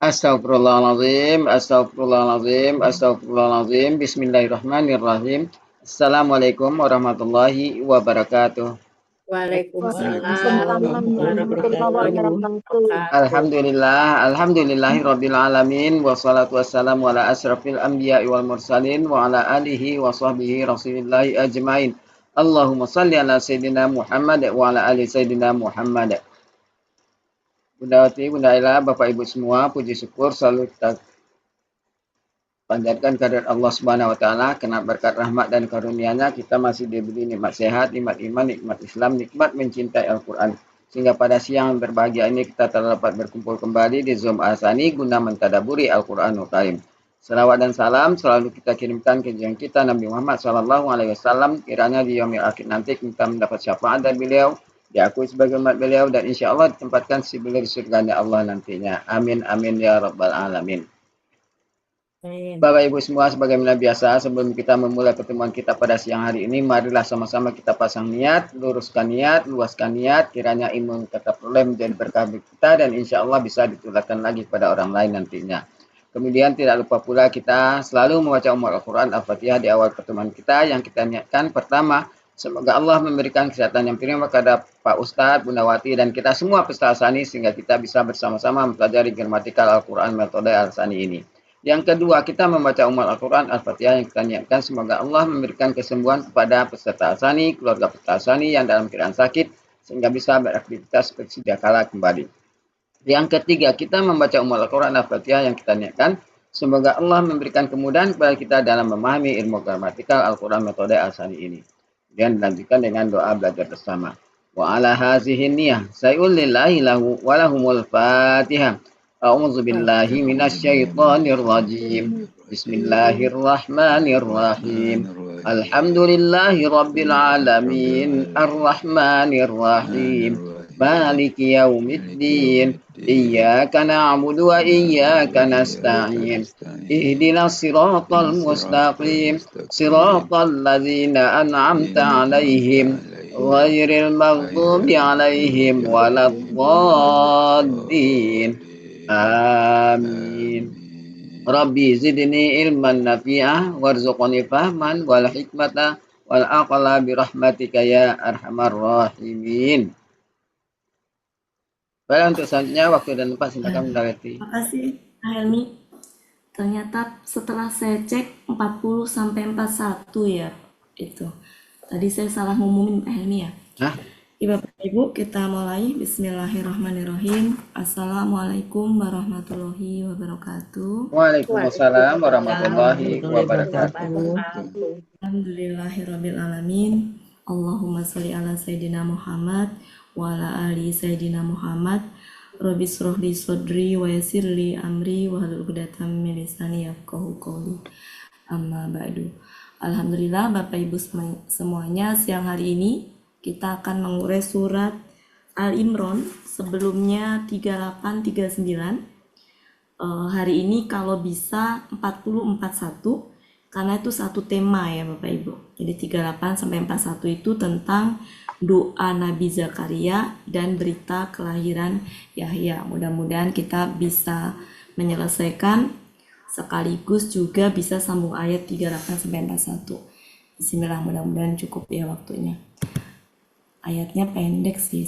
Astagfirullahaladzim, astagfirullahaladzim, astagfirullahaladzim. Bismillahirrahmanirrahim. Assalamualaikum warahmatullahi wabarakatuh. Waalaikumsalam Waalaikumsalam warahmatullahi warahmatullahi wabarakatuh. wabarakatuh. Alhamdulillahi rabbil alamin. Wassalatu wassalamu ala asrafil anbiya'i wal mursalin wa ala alihi wa sahbihi rasulillahi ajmain. Allahumma salli ala sayyidina Muhammad wa ala ali sayyidina Muhammad. Bunda Wati, Bunda Ella, Bapak Ibu semua, puji syukur selalu kita panjatkan kehadirat Allah Subhanahu wa taala, karena berkat rahmat dan karunia-Nya kita masih diberi nikmat sehat, nikmat iman, nikmat Islam, nikmat mencintai Al-Qur'an. Sehingga pada siang berbahagia ini kita telah dapat berkumpul kembali di Zoom Asani guna mentadaburi Al-Qur'anul Karim. Salawat dan salam selalu kita kirimkan ke junjungan kita Nabi Muhammad SAW, kiranya di yaumil akhir nanti kita mendapat syafaat dari beliau, diakui sebagai umat beliau, dan insya Allah ditempatkan si beliau di surganya Allah nantinya. Amin amin ya rabbal alamin. Bapak Ibu semua, sebagaimana biasa, sebelum kita memulai pertemuan kita pada siang hari ini, marilah sama-sama kita pasang niat, luruskan niat, luaskan niat, kiranya ilmu kita peroleh menjadi berkah bagi kita, dan insya Allah bisa ditularkan lagi kepada orang lain nantinya. Kemudian tidak lupa pula kita selalu membaca Al-Quran Al-Fatihah di awal pertemuan kita, yang kita niatkan pertama, semoga Allah memberikan kesehatan yang prima kepada Pak Ustadz, Bunda Wati, dan kita semua peserta Al-Sani, sehingga kita bisa bersama-sama mempelajari gramatikal Al-Quran metode Al-Sani ini. Yang kedua, kita membaca Al-Quran Al-Fatihah yang kita niatkan semoga Allah memberikan kesembuhan kepada peserta Al-Sani, keluarga peserta Al-Sani yang dalam keadaan sakit, sehingga bisa beraktivitas seperti sedia kala kembali. Yang ketiga, kita membaca Al-Quran Al-Fatihah yang kita niatkan semoga Allah memberikan kemudahan kepada kita dalam memahami ilmu gramatikal Al-Quran metode Al-Sani ini. Kemudian dilanjutkan dengan doa belajar bersama. Wa ala hazihi niyah sayul lillahi lahu walahumul fatihah. A'udzu billahi minasyaitonir rajim. Bismillahirrahmanirrahim. Alhamdulillahi rabbil alamin. Arrahmanir rahim. Maliki yaumiddin. Iyyaka na'budu wa iyyaka nasta'in. Ihdinas siratal mustaqim. Siratal ladzina an'amta 'alaihim ghairil maghdubi 'alaihim waladdallin. Amin. Rabbi zidni ilman nafi'ah warzuqni fahman wal hikmata wal aqla birahmatika ya arhamar rahimin. Baik, untuk selanjutnya waktu dan tempat silakan Bunda Leti. Terima kasih, Helmi. Ternyata setelah saya cek 40 sampai 41 ya itu. Tadi saya salah ngumumin Helmi ya. Hah? Bapak Ibu, kita mulai. Bismillahirrahmanirrahim. Assalamualaikum warahmatullahi wabarakatuh. Waalaikumsalam warahmatullahi wabarakatuh. Alhamdulillahirrabbilalamin. Allahumma sholli ala sayyidina Muhammad wa ala ali sayyidina Muhammad. Rabbi shrah li sadri wa yassir li amri wa hlul 'uqdatam min lisani yafqahu qawli. Amma ba'du. Alhamdulillah Bapak Ibu semuanya, siang hari ini kita akan mengurai surat Al-Imran, sebelumnya 38, 39. Hari ini kalau bisa 40, 41, karena itu satu tema ya Bapak Ibu. Jadi 38 sampai 41 itu tentang doa Nabi Zakaria dan berita kelahiran Yahya. Mudah-mudahan kita bisa menyelesaikan sekaligus juga bisa sambung ayat 38 sampai 41. Bismillah, mudah-mudahan cukup ya waktunya. Ayatnya pendek sih.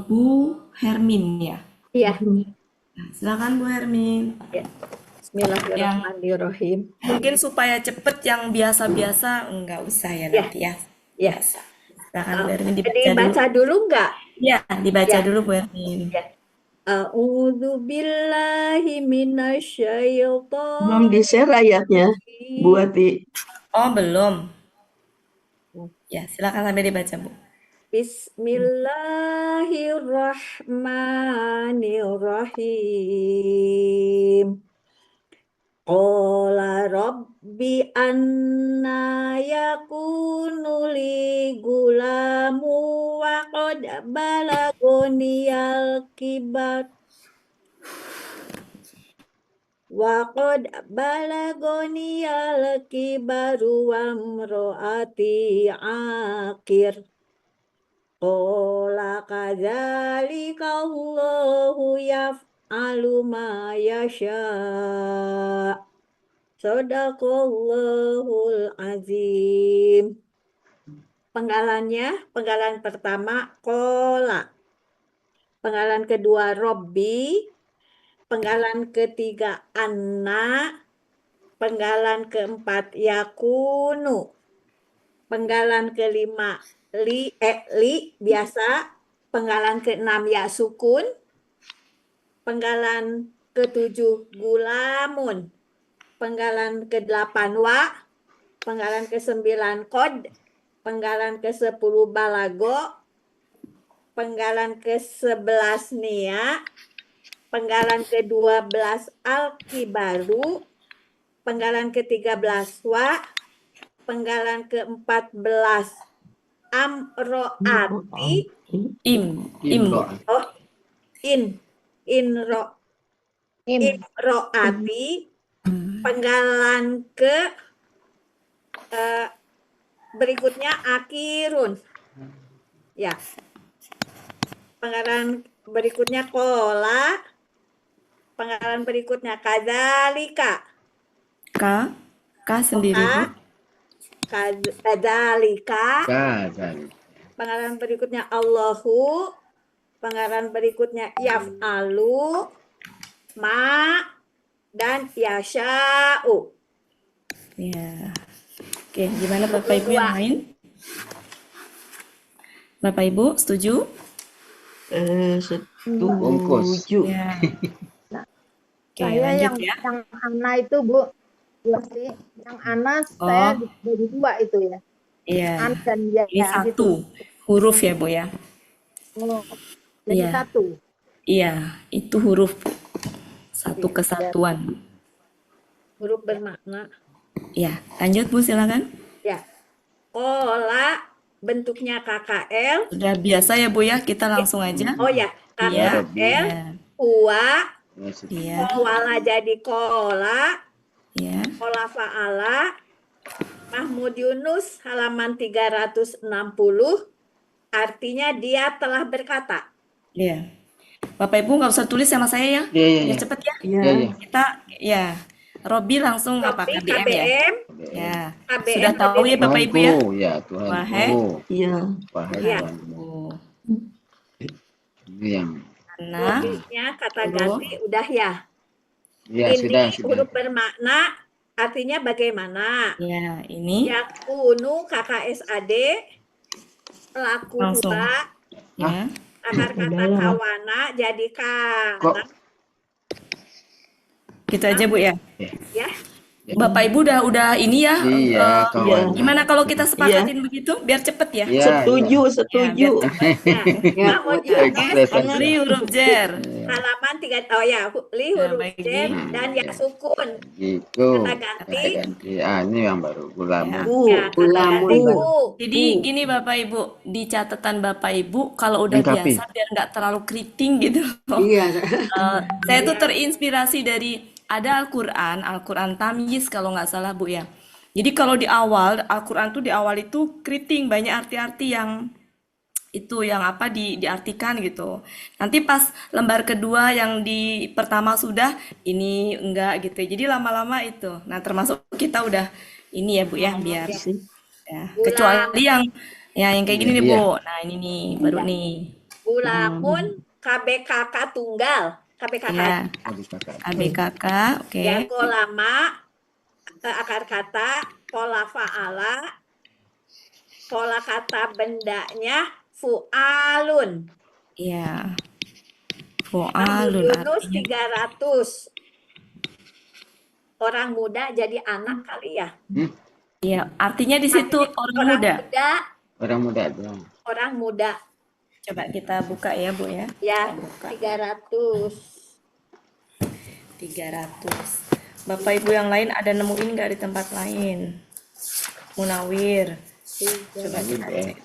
Bu Hermin ya? Iya. Nah, silakan Bu Hermin. Ya. Bismillahirrahmanirrahim. Mungkin supaya cepet, yang biasa-biasa enggak usah ya nanti ya. Ya. Silakan Bu Hermin dibaca dulu enggak? Ya, dibaca dulu Bu Hermin. Ya. A'udzu billahi minasyaitonir. Belum di-share ayatnya, Bu Ati. Oh, belum. Ya, silakan sampai dibaca, Bu. Bismillahirrahmanirrahim. Qala rabbi anna yakunu li gulamu wa qad balagoniyal kibar. Wa qad balagoniyal kibaru wa mro'ati akir. Qala kadzalika Allahu yaf'alu ma yasha. Sadaqallahul azim. Penggalannya, penggalan pertama kola. Penggalan kedua Robbi. Penggalan ketiga Anna. Penggalan keempat Yakunu. Penggalan kelima li biasa. Penggalan keenam ya sukun. Penggalan ketujuh gulamun. Penggalan ke-8 wa. Penggalan ke-9 kod. Penggalan ke-10 balago. Penggalan ke-11 nia. Penggalan ke-12 al-kibaru. Penggalan ke-13 wa. Penggalan ke-14 amroati. Imro. Oh, imroati. Penggalan ke berikutnya akirun. Ya. Penggalan berikutnya kola. Penggalan berikutnya kadzalika. K sendiri, Bu. Kadzalika. Kadzalik. Penggalan berikutnya Allahu. Penggalan berikutnya yaf'alu. Ma. Dan yasha'u. Ya. Oke, gimana Bapak Ibu yang lain? Bapak Ibu setuju? Bungkus. Setuju. Ya. Oke, Saya lanjut ya. yang Ana itu Bu, sih. Yang Anas saya dibagi 2 itu ya. Iya. An dan ya Ini gitu. 1 huruf ya, Bu ya. Oh, jadi Iya. 1. Iya, itu huruf satu kesatuan. Huruf bermakna. Ya, lanjut Bu, silakan. Ya. Kola bentuknya KKL. Sudah biasa ya Bu ya, kita langsung aja. Oh ya, Iya. KKL. Iya. Uwa. Iya. Kowala jadi kola. Iya. Kola fa'ala. Mahmud Yunus halaman 360. Artinya dia telah berkata. Iya. Bapak Ibu nggak usah tulis sama saya ya. Iya. Ya cepet ya. Iya. Iya. Kita ya. Robi langsung apa Tapi KBM ya? KBM. Ya. KBM Sudah tahu ya Bapak Ibu ya? Tuhanku, ya Tuhanku. Wahai. Iya. Wahai Iya. Tuhanku. Oh. Ini yang Nah, Robinya kata ganti udah ya. ya Ini sudah. huruf bermakna artinya bagaimana? ya ini Yakunu KKSAD. Pelaku langsung. huwa. Ya. Akar kata Adalah. kawana jadi Kok kana. Gitu aja Bu ya. Ya. Bapak Ibu udah ini ya. iya kawan. Gimana kalau kita sepakatin begitu biar cepet ya? Iya, Setuju, Ya, setuju. biar cepet. Ya. Ya, Mahmud buat Yunus Ekspres. Li huruf jer. halaman 3 oh ya li Nah, huruf bagi. jem dan ya sukun. Gitu. Kata ganti. Kata ganti. Ah, ini yang baru gulamu. Ya. Bu, Ya, kata ulamun. ganti bu. Jadi gini Bapak Ibu, di catatan Bapak Ibu kalau udah Lengkapi. biasa biar nggak terlalu keriting gitu. Iya. Saya tuh terinspirasi dari ada Al-Quran Tamyiz kalau nggak salah Bu ya. Jadi kalau di awal Al-Quran tuh di awal itu keriting banyak arti-arti yang itu yang apa diartikan gitu. Nanti pas lembar kedua yang di pertama sudah ini enggak gitu. Jadi lama-lama itu. Nah termasuk kita udah ini ya Bu ya biar ya. Kecuali yang kayak gini nih Iya. Bu. Nah ini nih baru nih. Gulamun KBKK tunggal. KBKK. Ya Habis kakak. ABKK oke. Ya kolama akar kata pola fa'ala. Pola kata bendanya fu'alun. Iya. Mahmud Fu'alun Yunus artinya 300. Orang muda jadi anak kali ya. iya artinya di situ orang muda. Orang muda doang. Orang muda. Coba kita buka ya Bu ya. Ya, Buka 300. 300. Bapak Ibu yang lain ada nemuin nggak di tempat lain? Munawir. Coba kita cek.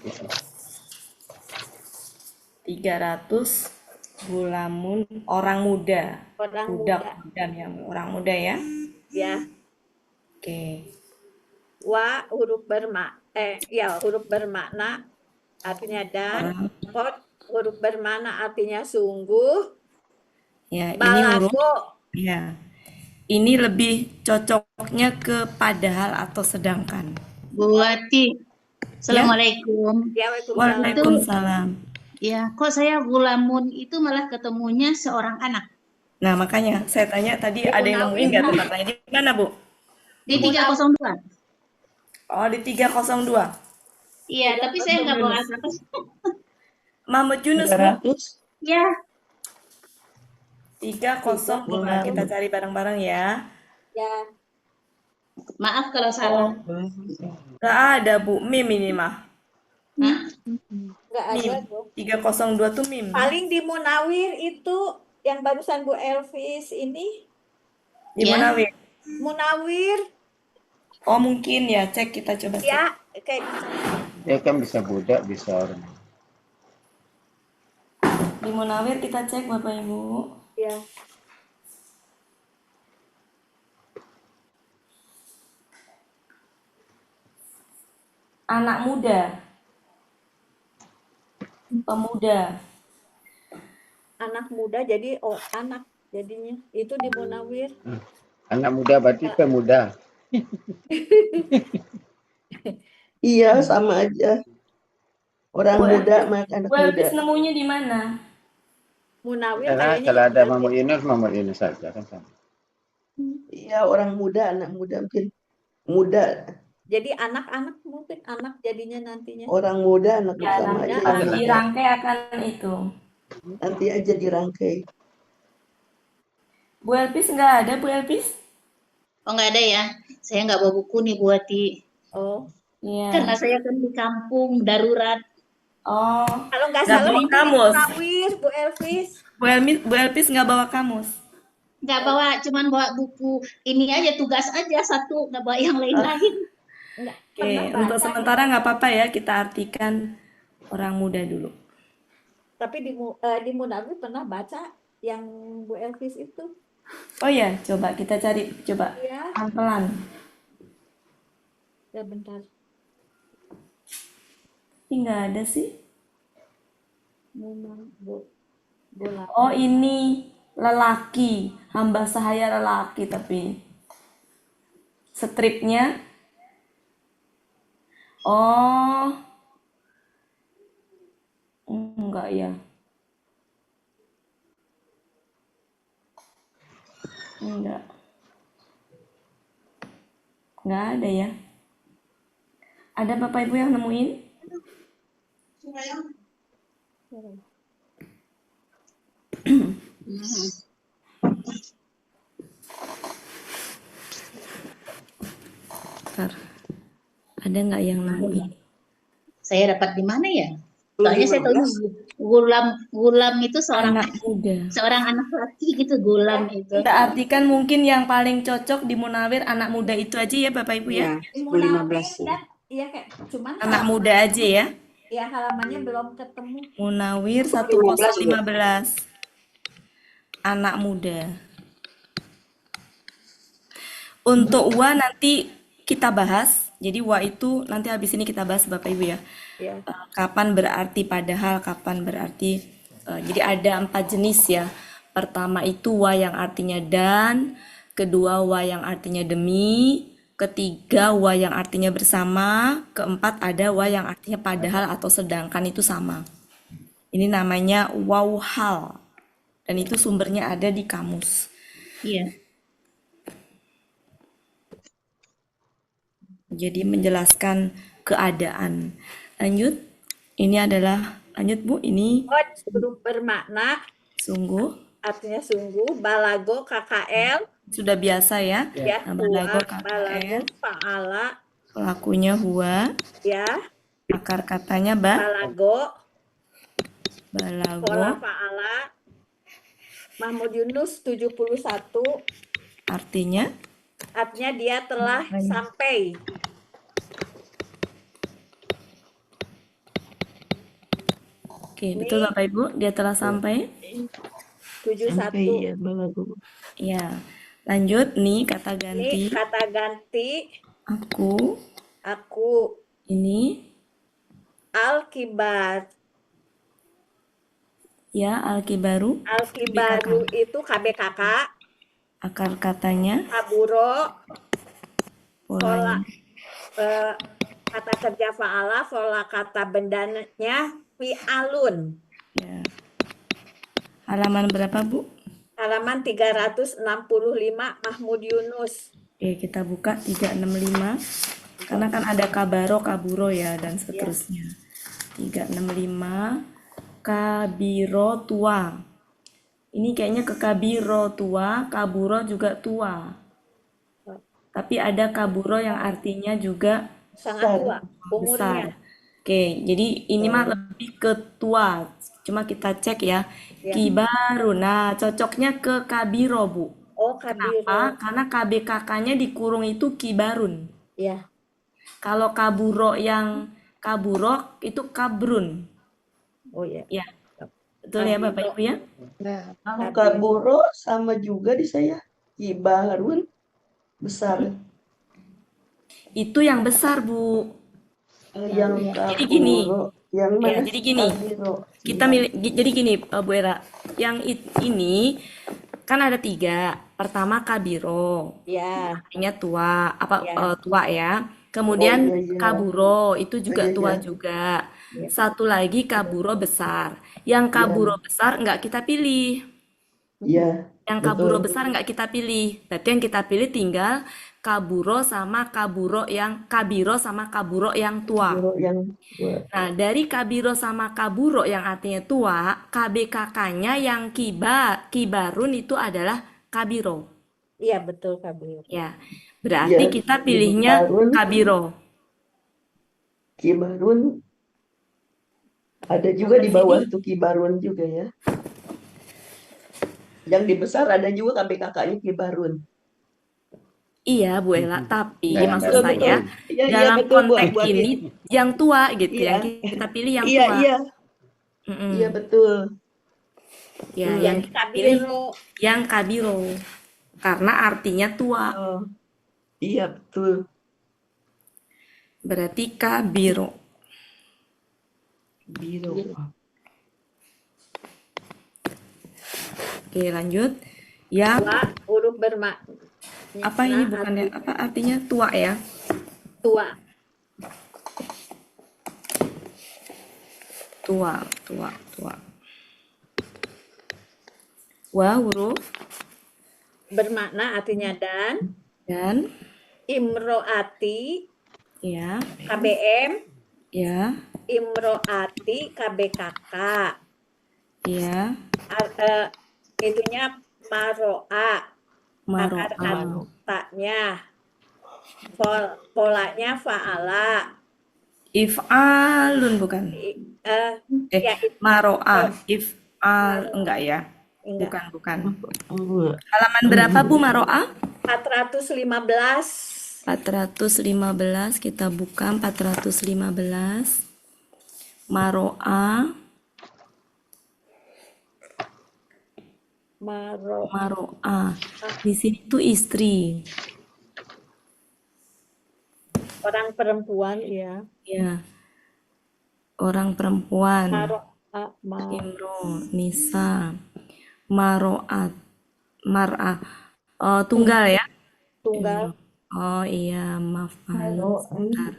300 gulamun orang muda. Orang Budak muda. dan yang orang muda ya. Ya. Oke. Wa huruf huruf bermakna artinya dan. Kot huruf bermakna artinya sungguh. Ya, ini huruf Balago. ya. Ini lebih cocoknya ke padahal atau sedangkan. Bu Wati, Ya, Assalamualaikum. Ya, Waalaikumsalam. Waalaikumsalam. Ya, kok saya gulamun itu malah ketemunya seorang anak. Nah, makanya saya tanya tadi Di ada yang nemuin Munawir. nggak tempatnya di mana, Bu? Di 302. Oh, di 302. Iya, tapi saya nggak bawa atas. Mahmud Yunus, Bu. 300. Ya, 302. Kita cari bareng-bareng ya. Ya, maaf kalau salah. Nggak ada, Bu. Mim ini mah. Hah? nggak Mim. ada, Bu. 302 tuh mim. Paling di Munawir itu yang barusan Bu Elvis ini. Di Ya. mana, Wi? Munawir. Oh, mungkin ya. Cek, kita coba cek. Ya, kayak Dia kan bisa budak, bisa orang. Di Munawir kita cek, Bapak Ibu. ya. Anak muda. Pemuda. Anak muda jadi anak jadinya. Itu di Munawir. Anak muda berarti pemuda. Iya, sama aja. Orang muda maka anak Bu muda. Elvis nemunya di mana? Munawir Karena kayaknya kalau ada itu Mama Yunus saja kan sama. Iya, orang muda, anak muda mungkin muda. jadi anak-anak mungkin anak jadinya nantinya. Orang muda, anak Ya, sama nanti aja. akan Adalah. dirangkai akan itu. Nanti aja dirangkai. Bu Elvis nggak ada, Bu Elvis? Oh, nggak ada ya. Saya nggak bawa buku nih, Bu Wati. Oh, Iya. Karena saya kan di kampung darurat. Oh, kalau nggak nggak salah bawa itu di kamus. Munawir, Bu Elvis. Bu Elvis nggak bawa kamus. Nggak bawa, cuman bawa buku ini aja, tugas aja satu, nggak bawa yang lain-lain. Nggak Oke, pernah untuk baca. sementara nggak apa-apa ya, kita artikan orang muda dulu. Tapi di Munawir pernah baca yang Bu Elvis itu. Oh ya, coba kita cari, coba Ya, pelan-pelan. ya bentar. Tapi nggak ada sih. Bola. Oh, ini lelaki, hamba sahaya lelaki, tapi stripnya. Oh, enggak ya. Enggak. Enggak ada ya. Ada Bapak Ibu yang nemuin? Bentar. Ada nggak yang nemuin? Saya dapat di mana ya? Soalnya saya tahu gulam itu Anak muda. seorang anak laki gitu, gulam itu. Kita artikan mungkin yang paling cocok di Munawir anak muda itu aja ya Bapak Ibu ya. Di Munawir dan iya kayak cuman Anak muda aja ya. ya halamannya belum ketemu. Munawir 1015. Anak muda. Untuk wa nanti kita bahas. Jadi wa itu nanti habis ini kita bahas Bapak Ibu ya. Ya. Kapan berarti padahal, kapan berarti. Jadi ada 4 jenis ya. Pertama itu wa yang artinya dan. Kedua wa yang artinya demi. Ketiga wa yang artinya bersama. Keempat ada wa yang artinya padahal atau sedangkan itu sama. Ini namanya waw hal. Dan itu sumbernya ada di kamus. Iya. Jadi menjelaskan keadaan. Lanjut. Ini adalah, lanjut Bu, ini Huruf bermakna sungguh. artinya sungguh. Balago KKL Sudah biasa ya. ya. Balago Huwa, balago KKL. faala Pelakunya huwa. ya. Akar katanya ba. Balago pola Balago. faala. Mahmud Yunus 71 Artinya artinya dia telah sampai. oke, betul Bapak Ibu, dia telah sampai. 71. Sampai ya, balago. Ya. Lanjut nih kata Ini ganti. kata ganti aku Ini al-kibar. Ya, al-kibaru. Al-kibaru itu KBKK, Akar katanya, kaburo, pola polanya. kata kerja fa'ala, pola kata bendanya fi'alun. Ya. Halaman berapa, Bu? Halaman 365 Mahmud Yunus. Oke, kita buka 365. Karena kan ada kabaro, kaburo ya, dan Ya. seterusnya. 365. Kabiro tua. Ini kayaknya ke kabiro tua, kaburo juga tua. Tapi ada kaburo yang artinya juga Sangat tua umurnya. besar. Oke, jadi ini mah lebih ke tua. Cuma kita cek ya. Ya. Kibaru. Nah, cocoknya ke kabiro, Bu. Oh, kabiro. Kenapa? Karena KBKK-nya dikurung itu kibarun. Ya. Kalau kaburo yang kaburok itu kabrun. Oh ya. Ya, betul ya Bapak Ibu ya? Nah, Kalau kaburo sama juga di saya. Kibarun besar. Itu yang besar, Bu. Yang Jadi gini. kaburo. Yang Ya, mana? jadi gini. Kabiro. Kita jadi gini, Bu Era. Yang ini kan ada 3. Pertama kabiro, Ya. artinya tua, Ya. tua ya. Kemudian Oh, iya, iya. kaburo itu juga Iya, tua iya. juga. Ya. Satu lagi kaburo besar. Yang kaburo besar nggak kita pilih. Iya. Yang Betul. kaburo besar nggak kita pilih. Berarti yang kita pilih tinggal kaburo sama kaburo yang kabiro sama kaburo yang tua. Kaburo yang tua. Nah, dari kabiro sama kaburo yang artinya tua, KBKK-nya yang kibarun itu adalah kabiro. Iya, betul kabiro. Ya, berarti Iya, kita pilihnya kibarun. kabiro. Kibarun ada juga di bawah tuh kibarun juga ya. Yang di besar ada juga KBKK-nya kibarun. Iya, Bu Ella, tapi Nah, maksud betul, saya Iya, iya dalam betul buat konteks ini yang tua gitu, Iya. yang kita pilih yang Iya, tua. iya. Mm-mm. Iya betul. Ya, Yang yang kita pilih kabiro. yang kabiro. Karena artinya tua. Oh. Iya betul. Berarti kabiro. Biro. Oke, lanjut. Yang Tua, huruf bermakna. apa ini bukannya apa artinya tua ya? Tua. Tua. Wa huruf Bermakna artinya dan imroati ya, KBM, ya, imroati KBKK. ya, Itunya maroa. Akar maro'a. katanya. Polanya fa'ala. If'alun bukan? Ya, Maro'a. If'al enggak ya? enggak. Bukan. Halaman berapa Bu Maro'a? 415. 415 kita buka 415. Maro'a. Maro'a. Di sini tuh istri. Orang perempuan ya. Ya. Orang perempuan. Maro'a. Imro, Nisa, Maro'at, Mar'ah. Oh, tunggal ya? Tunggal. Oh iya, maaf halus sebentar.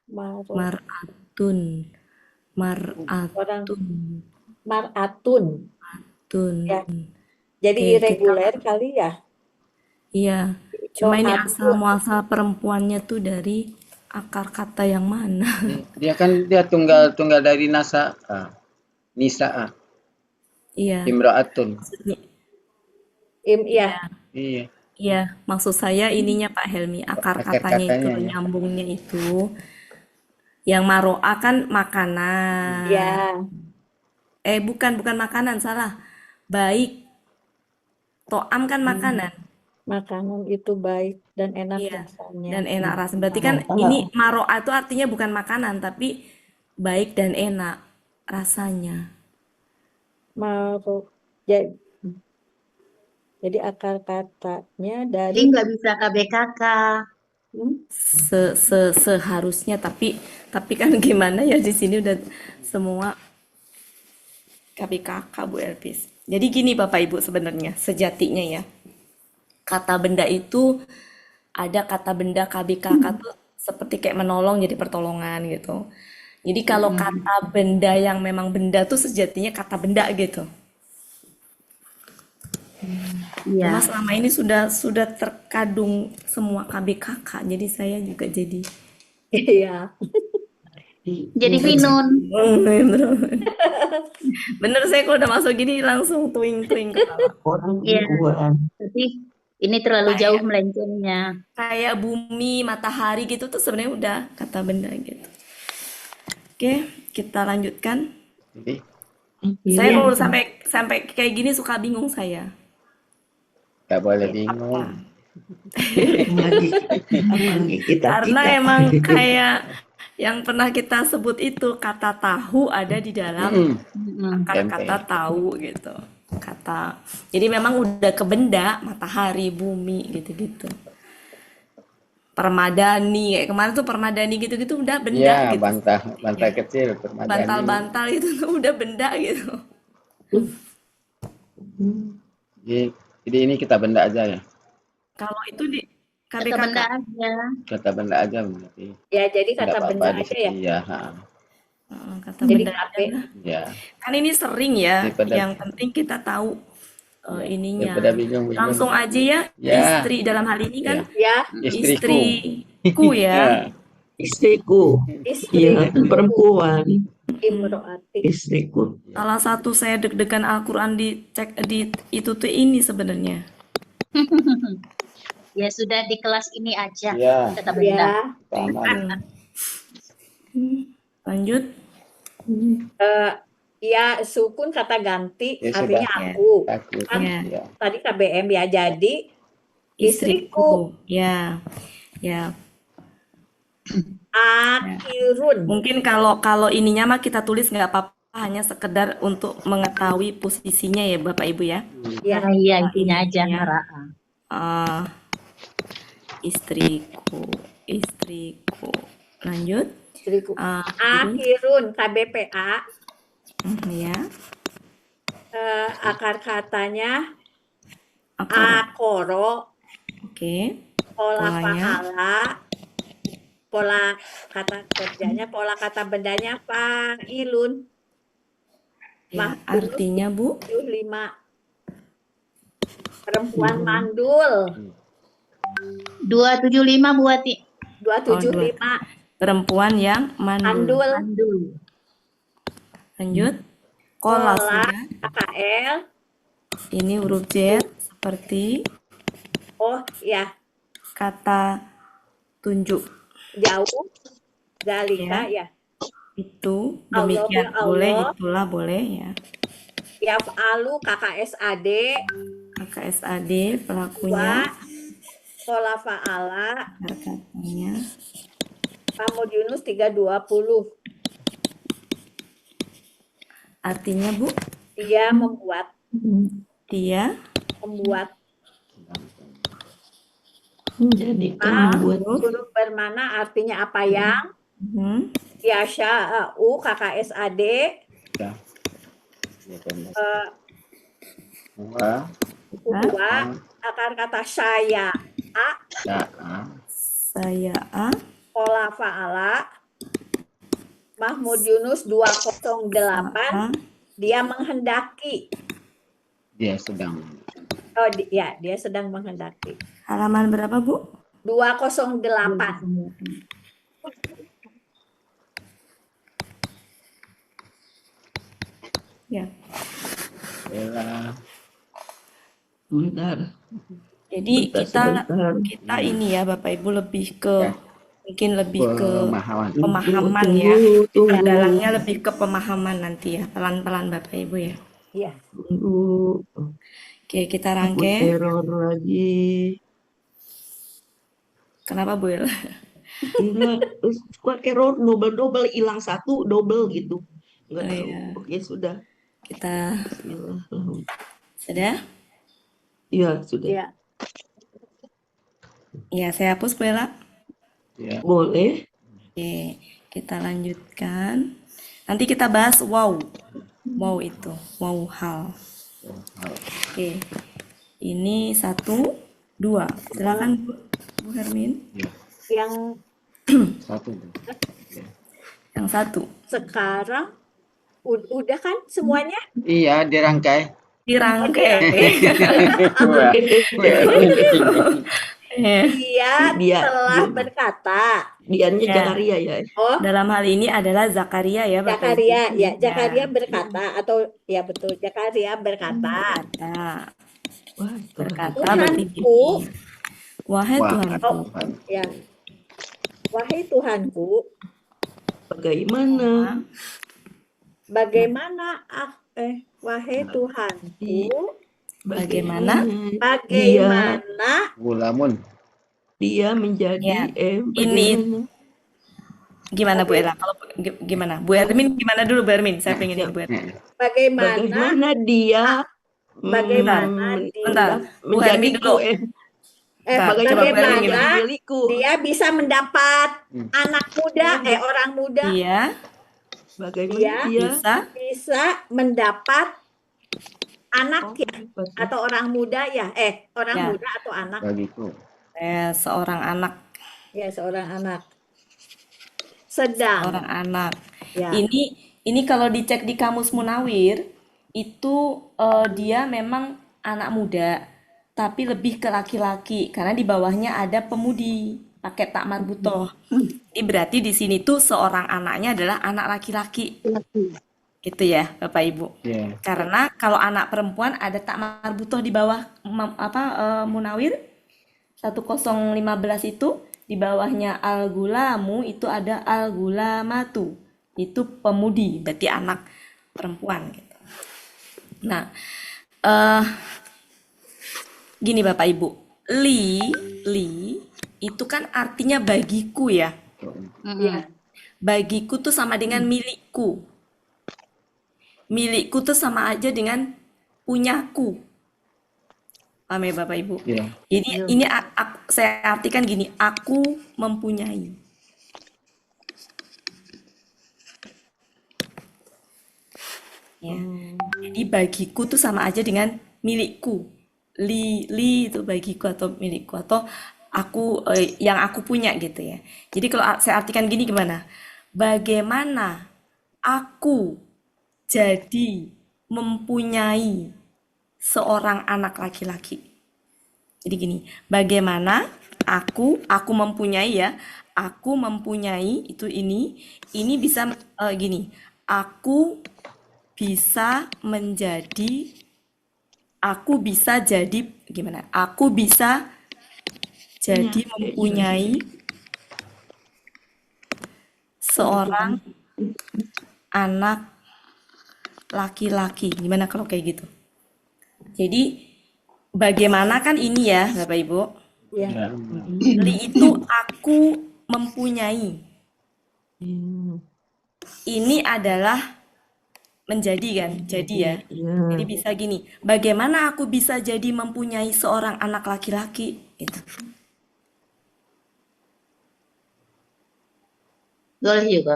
Mar'atun, Mar'atun, Mar'atun. Tun. Ya. Jadi Oke, irregular kali ya. Iya, cuma ini Mar'atun. asal muasal perempuannya tuh dari akar kata yang mana? Dia tunggal dari Nisa'a. Iya, Imra'atun. maksudnya, Ya. Iya. iya, maksud saya ininya Pak Helmi, akar Akar katanya itu, katanya, ya. nyambungnya itu. Yang maro'a kan makanan. Ya. Bukan makanan, salah. Baik. To'am kan makanan. Makanan itu baik dan enak Iya, rasanya. dan enak rasanya. Berarti kan ini maro'a itu artinya bukan makanan, tapi baik dan enak rasanya. Jadi akar katanya Jadi dari nggak bisa KBKK. Seharusnya, tapi kan gimana ya, di sini udah semua KBKK Bu Elpis. Jadi gini Bapak Ibu sebenarnya sejatinya ya. Kata benda itu ada kata benda KBKK tuh seperti kayak menolong jadi pertolongan gitu. Jadi kalau kata benda yang memang benda tuh sejatinya kata benda gitu. Cuma Iya. selama ini sudah terkadung semua KBKK. Jadi saya juga jadi Iya. Jadi Vinun. bener saya kalau udah masuk gini langsung tuing-tuing kepala. Orang Iya. mingguan. Tapi ini terlalu jauh melencengnya. Kayak bumi, matahari gitu tuh sebenarnya udah kata benda gitu. Oke, kita lanjutkan. Jadi Saya Iya. kalau sampai kayak gini suka bingung saya. nggak boleh bingung. Apalagi kita Karena tidak. emang kayak yang pernah kita sebut itu kata tahu ada di dalam akar kata tahu gitu. Jadi memang udah ke benda, matahari, bumi gitu-gitu. Permadani, kayak kemarin tuh permadani gitu-gitu udah benda Ya, gitu. bantah kecil permadani. Bantal-bantal itu tuh udah benda gitu. Jadi ini kita benda aja ya. Kalau itu di Kata KBKK. benda aja. Kata benda aja berarti. Ya, jadi Nggak kata apa-apa benda di aja situ ya. ya. Kata Jadi benda KB. aja lah. Ya. Kan ini sering ya, Daripada- yang penting kita tahu ininya. Daripada bingung-bingung. Langsung aja ya, Ya. istri dalam hal ini kan Ya, istriku ya. Istriku. istri Iya, perempuan. imroati. Istriku. Salah satu saya deg-degan Al-Quran dicek di itu tuh ini sebenarnya. Ya sudah di kelas ini aja. Ya. Kata benda. Ya, Sama. Lanjut. ya sukun kata ganti Ya, artinya sudah. aku. Takut. Kan Ya. tadi KBM ya, jadi istriku. Ya. Ya. Akhirun. Mungkin kalau ininya mah kita tulis nggak apa-apa, hanya sekedar untuk mengetahui posisinya ya Bapak Ibu ya. Ya, Iya, intinya aja. Intinya. Mara'a. Istriku. Lanjut. istriku. Akhirun. Akhirun KBPA. Ya. Akar katanya Akar. akoro. Oke. Pola Polanya. pahala. Pola kata kerjanya, pola kata bendanya fa'ilun. Ya, artinya Bu 75. Perempuan mandul. 275 buati. 275. perempuan yang mandul. Mandul. Mandul. Lanjut. Kola Pola sudah. KKL. Ini huruf Z seperti Oh ya, kata tunjuk jauh. Zalika ya. itu. Allah, Demikian ya Allah. boleh, itulah boleh ya. Yaf'alu KKSAD. KKSAD Wa pelakunya, pola fa'ala. katanya. Mahmud Yunus 320. Artinya Bu, Dia membuat. dia Menjadikan membuat Huruf bermana artinya apa yang? hmm, Yasha'u KKSAD. Ya. Ya, benar. Eh, Wah, Kedua, akar kata saya. ya, saya Pola fa'ala. Mahmud Yunus 208. Dia menghendaki. dia sedang. Oh, ya, dia sedang menghendaki. halaman berapa Bu? 208. Ya. Bella. Bentar. Jadi Bentar, sebentar. kita ini ya Bapak Ibu lebih ke Ya. mungkin lebih ke Pemahaman. pemahaman ya. Dalamnya lebih ke pemahaman nanti ya, pelan-pelan Bapak Ibu ya. Iya. Tunggu. Oke, kita Aku rangkai. error lagi. Kenapa Bu El? Enggak, suka error double hilang satu double gitu. Enggak Oh, tahu. iya. Oke, sudah. Kita Bismillah. sudah? Iya, sudah. Iya. Ya, saya hapus Bu Ella. Ya. Boleh. Oke, kita lanjutkan. Nanti kita bahas wow. Wow itu, wow hal. Oke, ini 1, 2. Silakan Bu Hermin. Yang Satu. Yang 1. sekarang udah kan semuanya? Iya, dirangkai. Dirangkai. Wah, Dia Dia telah berkata. dianya Ya. Zakaria ya. Oh, Dalam hal ini adalah Zakaria ya Bapak Ibu. Zakaria, ya. Zakaria Ya. berkata atau ya betul, Zakaria berkata, Wah, Berkata Tuhan. berarti Tuhanku, gini. Wahai Wah, Tuhanku, Tuhan. ya. Wahai Tuhanku, Bagaimana bagaimana wahai Tuhanku, bagaimana? bagaimana Gulamun. dia menjadi Ya. bagaimana Gimana Bu Ella? Kalau gimana? Bu Ermin gimana dulu Bu Ermin? Saya pengen ini Bu Ermin. bagaimana dia bagaimana Bentar, Bu menjadi Hermin dulu. Bentar, coba Bu Hermin bagaimana gimana? milikku. dia bisa mendapat anak muda orang muda Iya, Bagaimana dia bisa mendapat anak ya atau orang muda ya orang Ya. muda atau anak Bagiku. seorang anak, ya seorang anak sedang orang anak. ya Ini kalau dicek di Kamus Munawir itu dia memang anak muda, tapi lebih ke laki-laki karena di bawahnya ada pemudi pakai tak marbutoh. Jadi berarti di sini tuh seorang anaknya adalah anak laki-laki. Gitu ya, Bapak Ibu. Iya. Karena kalau anak perempuan ada tak marbutoh di bawah Munawir 1015 itu di bawahnya al-gulamu itu ada al-gulamatu. Itu pemudi, berarti anak perempuan gitu. Nah, gini Bapak Ibu. Li itu kan artinya bagiku ya. ya Bagiku tuh sama dengan milikku. Milikku tuh sama aja dengan punyaku. Paham ya Bapak Ibu? Iya. Jadi ini saya artikan gini, aku mempunyai. Ya. Jadi bagiku tuh sama aja dengan milikku. Li itu bagiku atau milikku atau aku yang aku punya gitu ya. Jadi kalau saya artikan gini gimana? Bagaimana aku jadi mempunyai seorang anak laki-laki. Jadi gini, bagaimana aku mempunyai ya, aku mempunyai itu ini bisa gini, aku bisa jadi gimana? Aku bisa jadi mempunyai seorang anak laki-laki. Gimana kalau kayak gitu? Jadi bagaimana kan ini ya, Bapak Ibu? ya Li itu aku mempunyai. Ini adalah menjadi kan? Jadi ya. Jadi bisa gini, bagaimana aku bisa jadi mempunyai seorang anak laki-laki? Gitu. Boleh juga.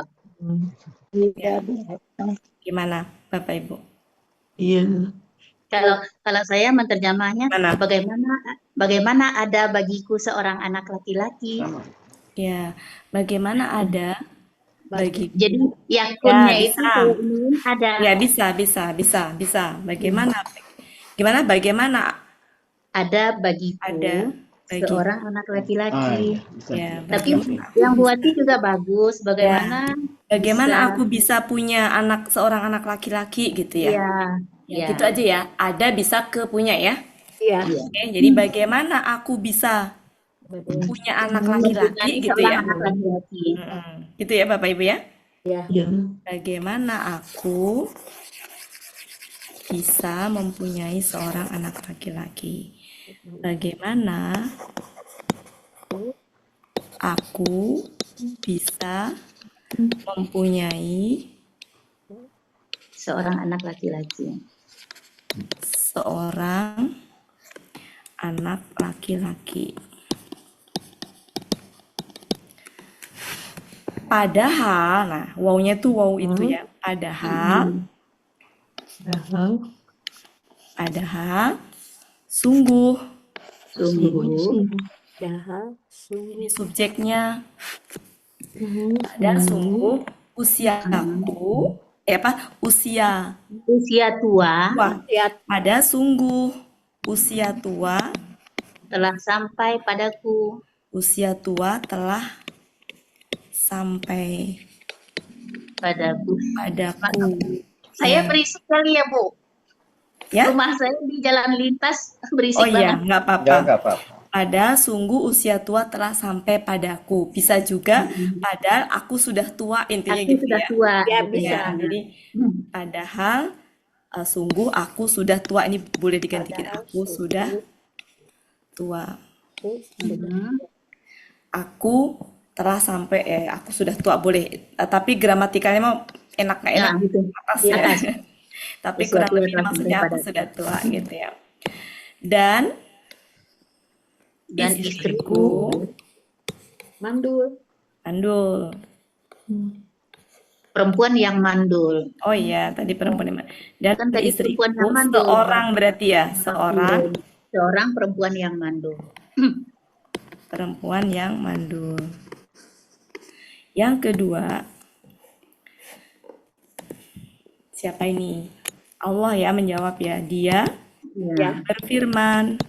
Gimana, Bapak Ibu? Iya. Kalau saya menerjemahnya Mana? bagaimana ada bagiku seorang anak laki-laki. Sama. Ya, bagaimana ada bagi Jadi yakunnya Ya, itu bisa. kalau ini ada Ya, bisa. Bagaimana ada bagiku ada bagi seorang anak laki-laki. Bisa. ya, Tapi bagaimana yang buatnya juga bagus. Bagaimana aku bisa punya seorang anak laki-laki gitu ya. ya. Gitu aja ya. Ada bisa ke punya ya. iya Oke, jadi bagaimana aku bisa punya anak laki-laki gitu seorang ya. anak laki-laki. Gitu ya Bapak Ibu ya. Iya. Bagaimana aku bisa mempunyai seorang anak laki-laki? Bagaimana aku bisa mempunyai Seorang anak laki-laki. seorang anak laki-laki? Padahal, nah, wow-nya tuh wow itu ya. Padahal Padahal, sungguh. Sungguh. Dahal, Ini sungguh. subjeknya. Padahal sungguh usiaku, usia Usia tua tua. Ya, Padahal sungguh usia tua, telah sampai padaku. usia tua telah sampai Padaku. padaku. Saya Ya. berisik kali ya, Bu. Ya? Rumah saya di jalan lintas berisik Oh iya, banget. nggak apa-apa. Enggak apa-apa. Padahal sungguh usia tua telah sampai padaku. Bisa juga padahal aku sudah tua, intinya Aku gitu sudah ya. tua. Ya, gitu bisa. Ya, jadi padahal sungguh aku sudah tua. Ini boleh digantikan. Padahal Aku sudah tua. aku sudah. Aku telah sampai, aku sudah tua boleh. Tapi gramatikalnya mau enak nggak enak Ya, gitu. atas Di ya. atas. Tapi Usia kurang tua lebih telah maksudnya sampai aku padaku. sudah tua gitu ya. Dan Dan istriku Mandul. mandul. perempuan yang mandul. Oh iya, tadi perempuan yang dan Kan tadi perempuan yang istriku mandul. seorang berarti ya, seorang Seorang perempuan yang mandul. perempuan yang mandul. Yang kedua, siapa ini? Allah ya menjawab ya. Dia Ya. berfirman.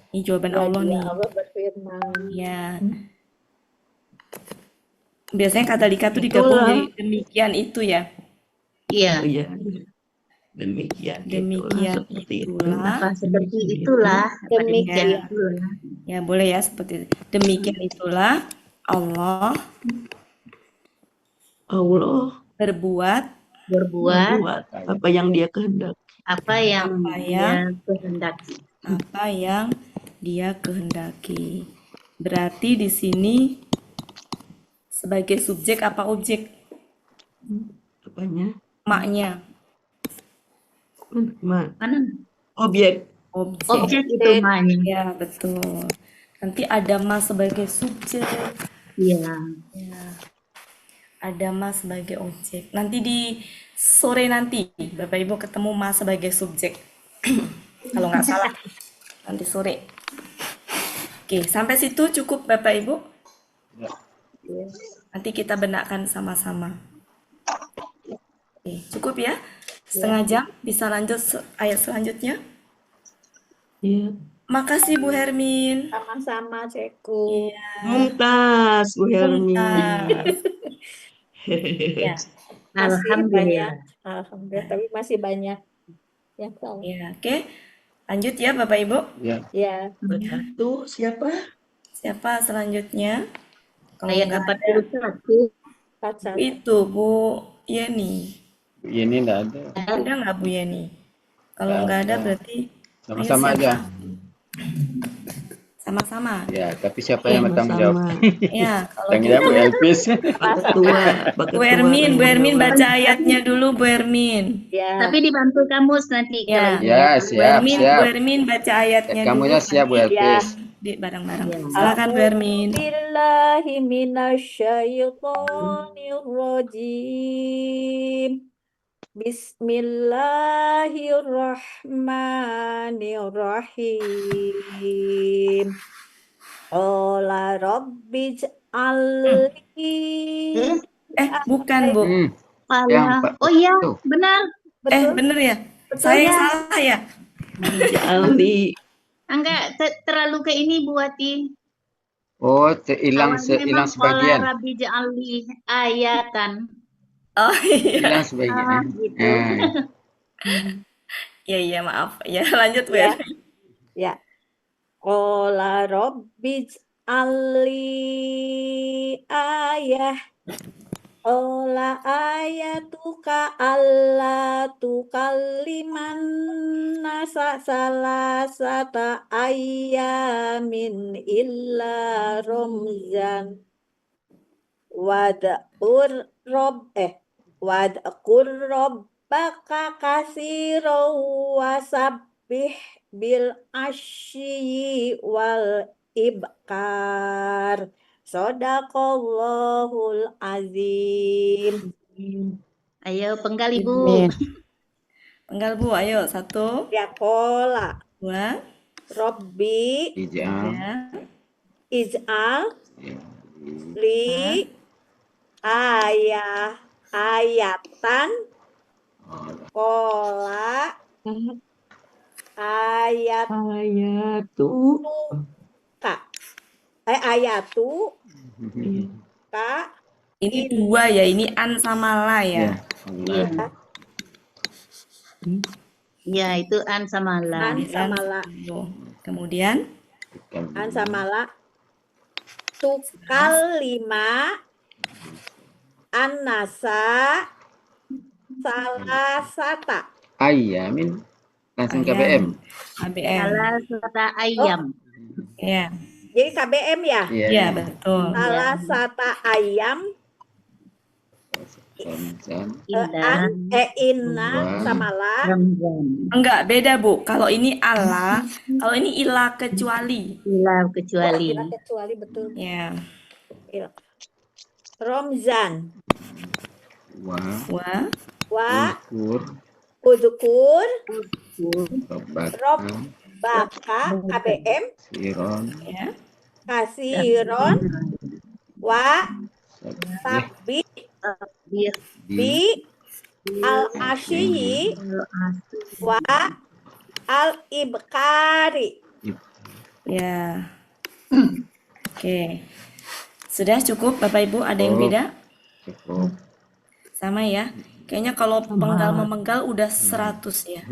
Ini jawaban Allah Ya, nih. Allah berfirman. Ya. Biasanya kata Dika tuh digabung Itulah. jadi demikian itu ya. Iya. Oh iya. Demikian, Demikian seperti itu. itulah. Apa seperti itulah. Demikian. Ya. Ya boleh ya seperti itu. Demikian itulah Allah Allah berbuat Berbuat apa yang dia kehendaki. apa yang Apa dia kehendaki. apa yang dia kehendaki. Berarti di sini sebagai subjek apa objek? Apanya? Maknya. Mana? Objek. Objek itu namanya. Ya betul. Nanti ada ma sebagai subjek. Iya. Ya. Ada ma sebagai objek. Nanti di sore nanti Bapak Ibu ketemu ma sebagai subjek. Kalau nggak salah. Nanti sore. Oke, sampai situ cukup Bapak Ibu. Ya. Nanti kita benarkan sama-sama. Oke, cukup ya. Setengah jam bisa lanjut ayat selanjutnya. Iya. Makasih Bu Hermin. Sama-sama, Ceku. Mumtaz, Bu Helmi. Mumtaz. Ya, Masih Alhamdulillah. banyak. Alhamdulillah, tapi masih banyak yang salah. ya, oke. Lanjut ya Bapak Ibu. Ya. Ya, Tuh, siapa? Siapa selanjutnya? Kalau Ayat nggak 41. pacar. itu Bu Yeni. Ini enggak ada. Ada nggak Bu Yeni? Kalau Nggak nggak ada ada. berarti Sama-sama ayo aja. Sama-sama. Ya, tapi siapa yang bertanggung jawab? Ya, kalau Tanggung jawab Bu Elvis. Bu Hermin, Bu Hermin baca ayatnya dulu Bu Hermin. Ya, Tapi dibantu kamus nanti. Ya, kalau Ya, Bu siap, Hermin, siap. Bu Hermin baca ayatnya Kamunya dulu. siap Bu nanti Elvis. di bareng-bareng. Ya. Silakan Bu Hermin. billahi minasyaitonir rajim. Bismillahirrahmanirrahim. Qala rabbij'alli. Bukan Bu. Yang Pala. Pak- Oh iya, tuh. benar. Betul? Bener ya? Betul Saya yang ya? salah ya? Ali. Enggak terlalu ke ini Bu Ati. Oh, hilang Awalnya hilang memang qala sebagian. rabbi ja'alli ayatan. Oh iya. Hilang sebagian. gitu. Iya, maaf. Ya, lanjut Bu Ya. Hermin. Ya. Qala rabbij'alli ayah. Qala ayatuka alla tukalliman nasa salasata ayyamin illa ramzan wad'ur rabbaka katsiran wasabbih bil asyi wal ibkar. Shadaqallahul azim. Ayo penggal Ibu. Penggal Bu, ayo. 1, Ya kola. 2, Robbi 3 ij'al ya, li ayatan kola Ayatu. ka. Ayatu ka Ini 2 ya, ini an sama la ya. ya Iya. Allah. Iya, itu an sama la. an sama la. Kemudian An sama la. Tukal 5 an-nasa salasata. Ayamin langsung Ayam. KBM. ABM. Salah satu ayam. Ya. Jadi KBM ya? Iya. Iya, betul. Salasata ayam Indah. inna Wah. sama la. Ramadan. Enggak, beda Bu. Kalau ini Allah, kalau ini ilah kecuali. Ilah kecuali. Kira kecuali betul. Ya. Romzan Wah. Wa, wa Ukur. udkur Robat. baka KBM Siron. ya. kasiron wa sabbi Bir. bi al asyiyi wa al ibkari. Ya. Oke. Sudah cukup Bapak Ibu? Ada yang beda? Cukup. Sama ya. Kayaknya kalau penggal memenggal udah 100 ya.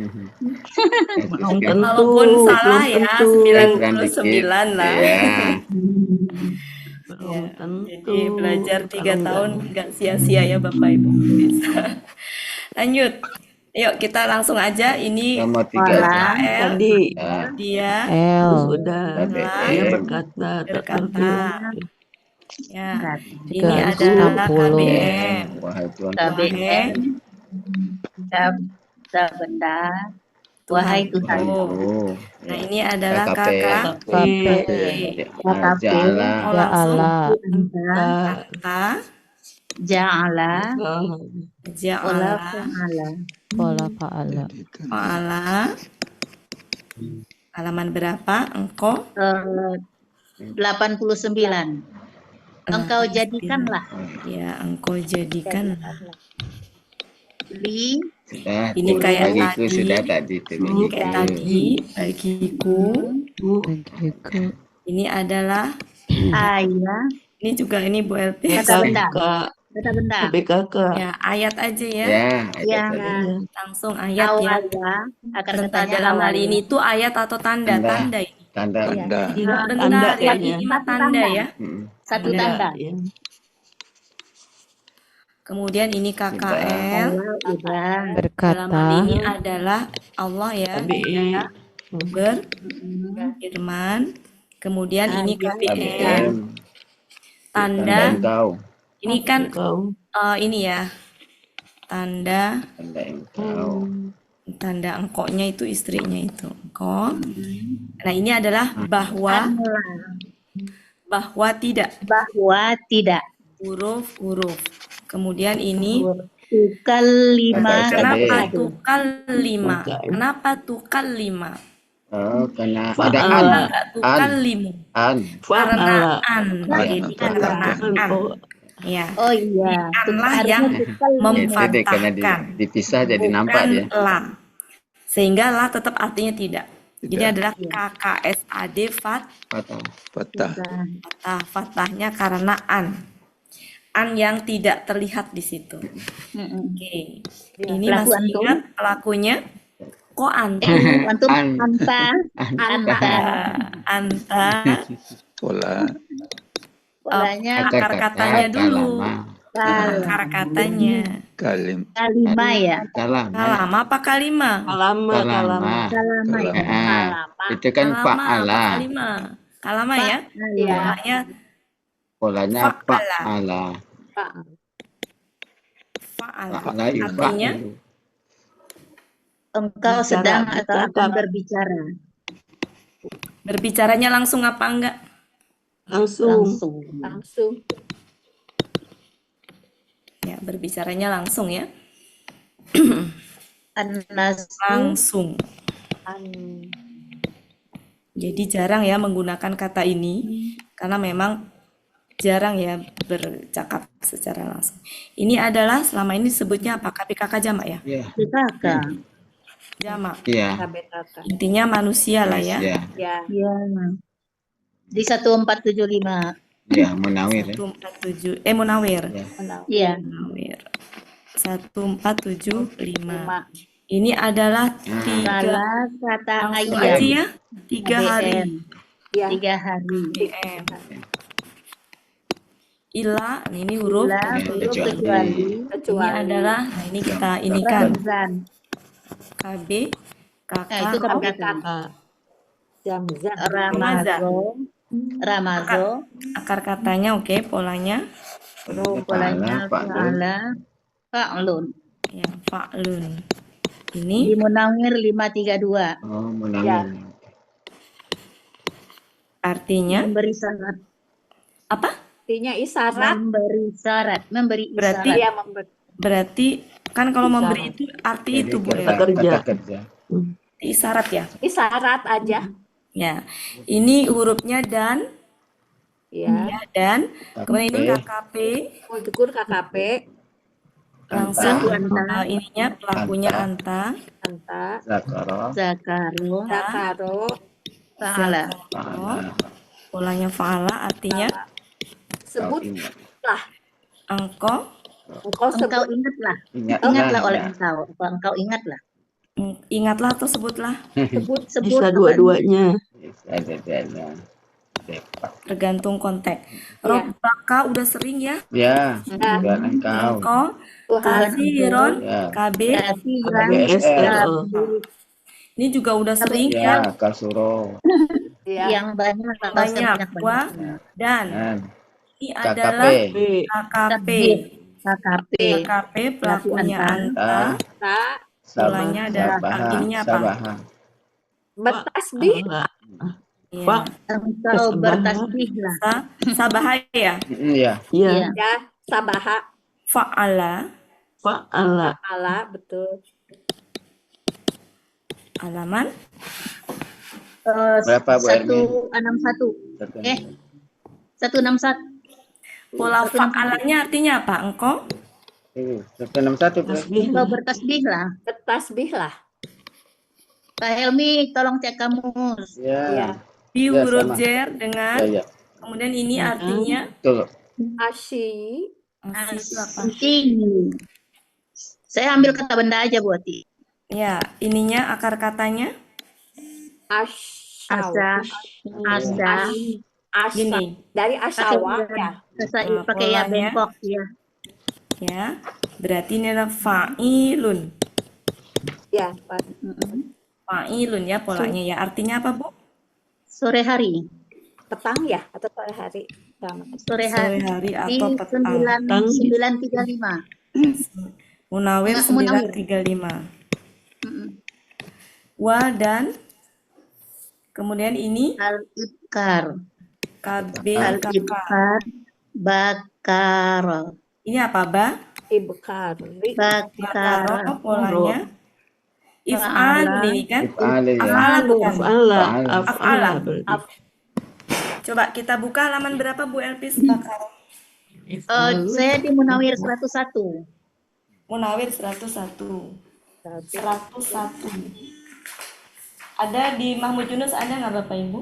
Walaupun salah ya 99 lah. Ya. Ya, jadi belajar 3 tahun nggak sia-sia ya Bapak Ibu. Bisa. Lanjut. Yuk kita langsung aja. Ini Nomor 3. KL, Tadi dia sudah dia berkata ya. Ini adalah KBM. Wahai Tuhan. KBM. Sabda. Wahai Tuhan. Oh. Nah ini adalah KKP. KKP. Jala. Oh langsung kata Ja'ala. Ja'ala Pola fa'ala. Fa'ala. Halaman berapa? Engkau 89. Engkau jadikanlah. ya engkau jadikanlah. Li. Sudah. Ini kayak bagiku tadi. sudah tadi. Ini kayak tadi bagiku. Bagiku. Ini adalah Ayah. ini juga ini Bu LP. Kata benda. Kata benda. BKK. Ya ayat aja ya. Ya. Ya. Langsung ayat ya. Awalnya akan Serta katanya dalam hal awalnya. ini tuh ayat atau tanda? Tanda. Tanda ini. Tanda. Benar, Tanda yang kayaknya. ini mah tanda ya. Satu Tanda. tanda. Kemudian ini KKL. Allah udah Dalam hal Berkata. ini adalah Allah ya. Berfirman. Kemudian ini KBM. KBM. Tanda. Engkau. Ini kan Kau. ini ya. Tanda. Tanda engkau. Tanda engkau-nya itu istrinya itu. Engkau. Nah ini adalah bahwa tidak. bahwa tidak. Huruf-huruf. Kemudian ini Tukal 5. kenapa tukal 5? Kenapa tukal 5? Oh, karena ada Kenapa an. nggak tukal 5? An. Karena an. An. Jadi karena an. Ya. Oh iya. An lah yang Itu deh karena memfathahkan. dipisah jadi nampak Bukan dia. la. Sehingga la tetap artinya tidak. Jadi adalah KKSAD Patah. fathahnya karena an. An yang tidak terlihat di situ. Oke. Ini Pelaku masih antum? ingat pelakunya? Kok antum? Antum An. anta. Anta. Polanya Akar katanya dulu. Kalama. Akar katanya. kalima ya. Kalama. Kalama apa kalima? Kalama. Kalama ya. Ah, itu kan Kalama apa fa'ala. kalima? Kalama ya? Iya. Polanya Polanya Fa'ala. fa'ala. fa'ala. Fa'ala Artinya yufa'alu. Engkau sedang atau akan berbicara. berbicaranya langsung apa enggak? Langsung. Langsung. Ya, berbicaranya langsung ya. An-nasu. langsung. An- Jadi jarang ya menggunakan kata ini karena memang jarang ya bercakap secara langsung. Ini adalah selama ini disebutnya apa? KPKK jamak ya? Iya. BKK. Jamak. Iya. KBKK. Intinya manusia lah ya. Iya. Ya. Ya. Di 1475. Iya, Munawir ya. 147 Munawir. Iya. Menang. Iya. Munawir. 1475. Lima. Ini adalah tiga Salah kata langsung ayat. aja ya. 3 hari. ABM. Ya. 3 hari. BM. Ila, ini huruf. Ila huruf kecuali. Ini Kecuali. adalah, nah ini kita ini kan Ramzan. KB, Nah, itu KK, KBKK. Jamzan. Ramazo. Ramazo. akar katanya oke, polanya Polanya fa'ala. Fa'lun. ya fa'lun. Di Ini Munawir 532. Oh, Munawir. artinya Memberi syarat. apa? Artinya isyarat. Memberi syarat. Memberi Berarti isyarat. Dia memberi. berarti kan kalau Isyarat. memberi itu arti itu Bu ya. Kata Kerja. kerja. Isyarat ya. Isyarat aja. Ya. Ini hurufnya dan Ya. ya dan kemudian ini KKP. KKP Ukur KKP. langsung Anta. ininya pelakunya anta. Anta. Zakaro. Zakaro. Zakaro. Fa'ala. Fa'ala. Polanya fa'ala artinya Kau Sebut. ingat. engkau Engkau Engkau sebut. ingatlah. Ingatlah. Ingatlah oleh ya. engkau. Apa engkau ingatlah. ingatlah atau sebutlah Sebut. Sebut Bisa apa? dua-duanya. Bisa jadinya. Depak. tergantung konteks. Ya. Robbaka udah sering ya. Ya, Nah. dan engkau. Engkau Tuhan. kasiron Ya. KB Kasiran. KBSL. ini juga udah sering Ya, ya. kasuro. Ya. Yang banyak atau Banyak sebanyak wa banyaknya. dan Dan ini KKP. adalah B. KKP. KKP. KKP pelakunya anta, Tak. polanya adalah Sabaha. artinya apa? Sabaha. Bertasbih. Ya. Fa. Engkau bertasbihlah. Sabaha ya. Iya. Iya. Iya. Ya. Sabaha. Fa'ala Fa'ala. Allah. Betul. halaman Berapa, Bu Ermi? 161. 161. pola fa'alanya artinya apa? Engkau 161 Bu. Tasbih. Engkau bertasbihlah. Bertasbih lah. Pak Helmi, tolong cek kamus. Ya. Ya. di Ya, huruf sama. jer dengan Ya, ya. kemudian ini artinya Betul. Asyi. itu apa? Tinggi. Saya ambil kata benda aja buat Ya, ininya akar katanya Asyaw. Asa. Asa. gini Dari asyawa. Ya. Pakai ya polanya. bengkok ya. ya. Berarti ini adalah fa'ilun. Ya. Pak. Fa'ilun ya polanya ya. Artinya apa, Bu? Sore hari. Petang ya. Atau sore hari. Sama. Sore Sore hari. hari Di atau petang. 935. Munawir Munawir. 935. Mm-mm. Wa dan kemudian ini Al-Ibkar. KB kakak. Al-Ibkar. Bakar. Ini apa, Ba? Ibkar. Bakar. Bakaro polanya. If'al ini kan? If'al ya. Af'ala bukan? Fa'ala. Fa'ala. Af'ala berarti. Coba kita buka halaman berapa, Bu Elpis? Bakaro. Saya di Munawir 101. Munawir 101. 101. Ada di Mahmud Yunus ada nggak Bapak Ibu?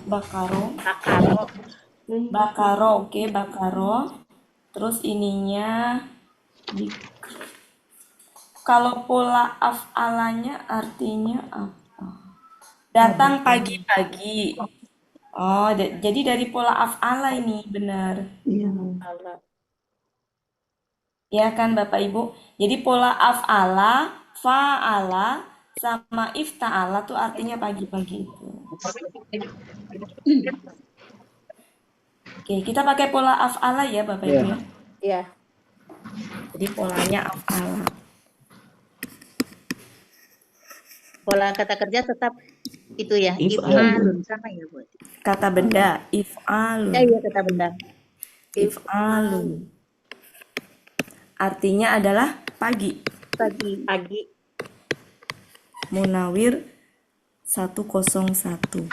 Bakaro. Bakaro. Bakaro, oke, Bakaro. Terus ininya kalau pola af'alanya artinya apa? Datang pagi-pagi. Oh, jadi dari pola af'ala ini benar. Iya. Allah. Ya kan Bapak Ibu? Jadi pola af'ala, fa'ala, sama ifta'ala tuh artinya pagi-pagi itu. Oke, kita pakai pola af'ala ya Bapak Ibu ya. Ya. Jadi polanya af'ala. Pola kata kerja tetap itu ya. If'al. If'alun sama ya buat. Kata benda, if'alun. Ya iya kata benda. If'alun. artinya adalah pagi. Pagi. Pagi. Munawir 101.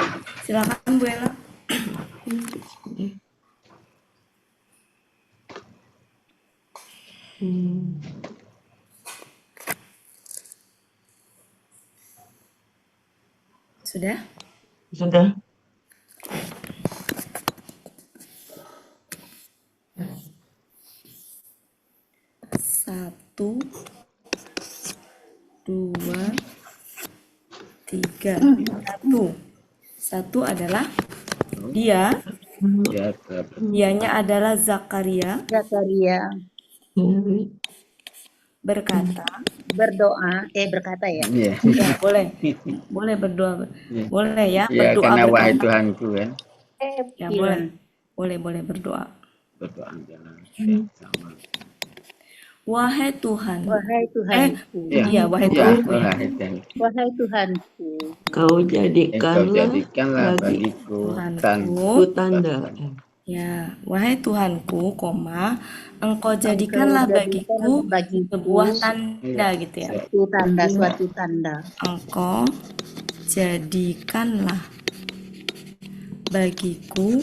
Silakan Bu Ella. Sudah? Sudah. Satu, dua, tiga. Satu adalah dia. Ya, Dianya adalah Zakaria Zakaria berkata. berdoa, berkata ya. iya. Ya, boleh berdoa. Iya. Boleh ya, Ya, berdoa karena wahai berkata. Tuhanku kan. Ya, Iya. boleh berdoa. Berdoa jangan sama. Wahai Tuhan. Wahai Tuhanku. Ya, Wahai ya, Tuhanku. Ya. wahai Tuhan. Wahai Tuhanku. Kau Engkau jadikanlah jadikanlah bagi bagiku Tuhanku. tanda. Ya, wahai Tuhanku, Engkau jadikanlah bagiku sebuah tanda gitu ya. Suatu tanda. Engkau jadikanlah bagiku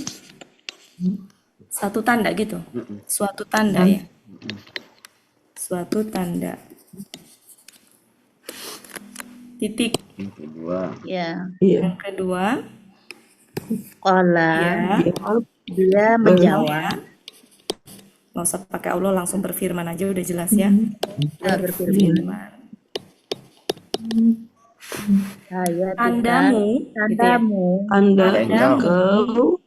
satu tanda gitu. Suatu tanda ya. Suatu tanda. Titik. Yang kedua. Ya. Yang kedua. Qala. Ya. Dia menjawab. Nggak usah pakai Allah, langsung berfirman aja udah jelas ya. Berfirman. Tandamu, Tanda engkau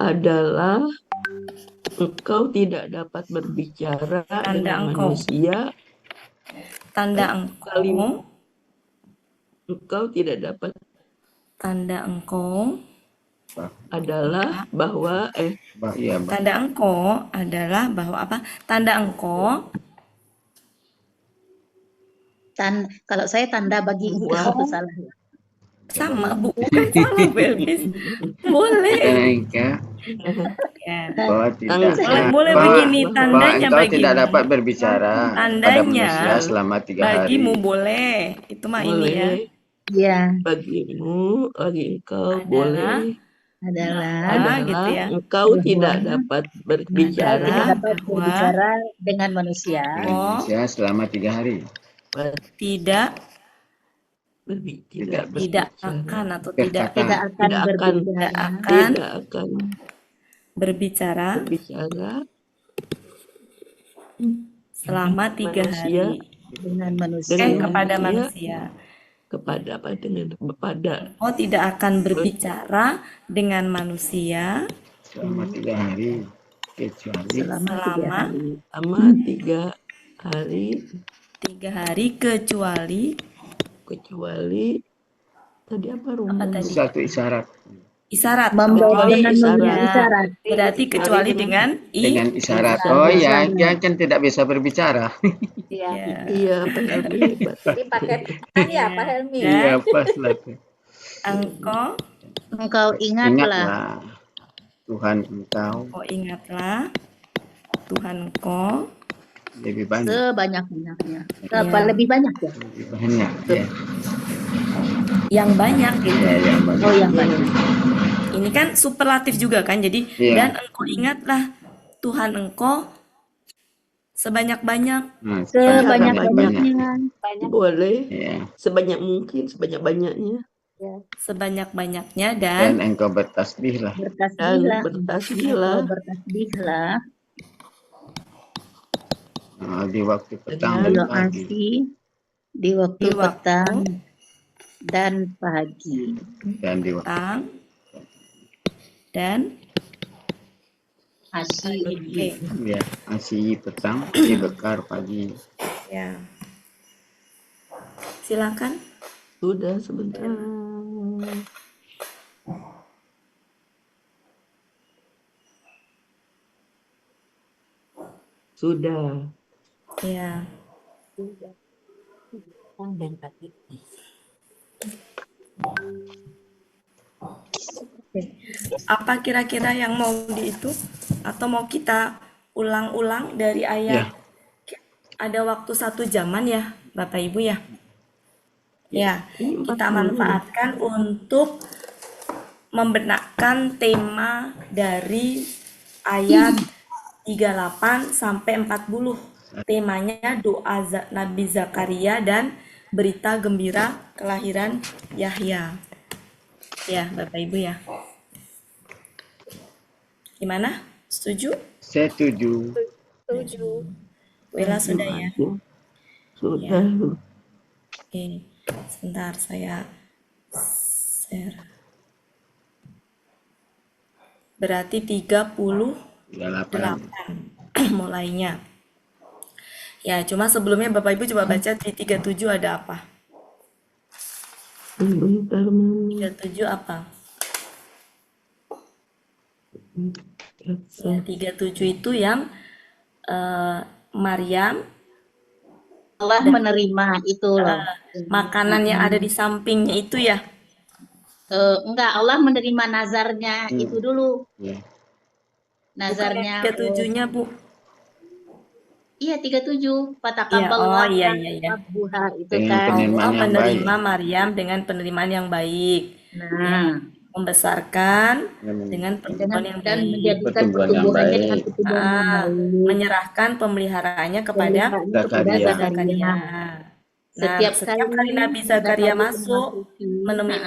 adalah engkau tidak dapat berbicara dengan manusia. Tanda engkau tidak dapat. Tanda engkau adalah bahwa Tanda engkau adalah bahwa apa? Tanda engkau. Kalau saya tanda bagi engkau itu salah ya. Sama, bukan salah, Bu Elvis. Boleh. Ya. Boleh begini, tandanya engkau bagimu. tidak dapat berbicara pada manusia selama 3 hari. Bagimu boleh. Itu mah ini ya. Iya. Bagimu, bagi engkau boleh. Adalah gitu ya. Engkau tidak dapat berbicara dengan manusia. Manusia selama 3 hari. Tidak akan atau tidak akan berbicara selama 3 hari dengan manusia. Kepada manusia. Oh, tidak akan berbicara dengan manusia selama 3 hari kecuali selama 3 hari 3 hari kecuali tadi apa rumus? Satu isyarat. Isyarat. Berarti kecuali dengan isyarat. Oh ya, dia kan tidak bisa berbicara. Iya, Pak Helmi hebat. Jadi pakai ya Pak Helmi. Iya, pas lah. Engkau ingatlah. Tuhan engkau. Ingatlah Tuhan engkau lebih banyak. Sebanyak-banyaknya. Lebih banyak ya? Lebih banyak. Ya. Yang banyak gitu. Yang banyak. Oh, yang banyak. Ini kan superlatif juga kan. Jadi dan engkau ingatlah Tuhan engkau sebanyak-banyak. Sebanyak-banyaknya. Boleh. Sebanyak mungkin, sebanyak-banyaknya. Sebanyak-banyaknya dan engkau bertasbihlah. Bertasbihlah. Di waktu petang dan pagi. Di waktu petang dan pagi. Dan di waktu dan asyi. Ya, asyi petang, ibekar pagi. Ya. Silakan. Sudah sebentar. Sudah. Ya. Dan pagi. Apa kira-kira yang mau di itu? Atau mau kita ulang-ulang dari ayat ada waktu 1 jaman ya, Bapak Ibu ya. Ya, Ini kita 40 manfaatkan untuk membenarkan tema dari ayat 38 sampai 40. Temanya doa Nabi Zakaria dan berita gembira kelahiran Yahya. Ya, Bapak Ibu ya. Gimana? Setuju? Setuju. Setuju. Wela sudah ya? Sudah. Oke, sebentar saya share. Berarti 38 mulainya. Ya, cuma sebelumnya Bapak Ibu coba baca di 37 ada apa? Bentar, Mami. 37 apa? Ya, 37 itu yang Maryam Allah menerima itu loh. makanan yang ada di sampingnya itu ya. Enggak, Allah menerima nazarnya itu dulu. Ya. Nazarnya. 37-nya, Bu. Iya, 37. Iya, Fataqabbalallahu iya. rabbuha itu Dengan kan. penerimaan Allah yang menerima baik. Maryam dengan penerimaan yang baik. Nah, Membesarkan dengan pertumbuhan yang dan baik. menjadikan Pertumbuhan yang pertumbuhannya dengan baik. pertumbuhan yang baik. Menyerahkan pemeliharaannya kepada Pemeliharaannya kepada Zakaria. Zakaria. Zakaria. Nah, Setiap setiap kali kali Nabi Zakaria Zakaria masuk memasuki, menemui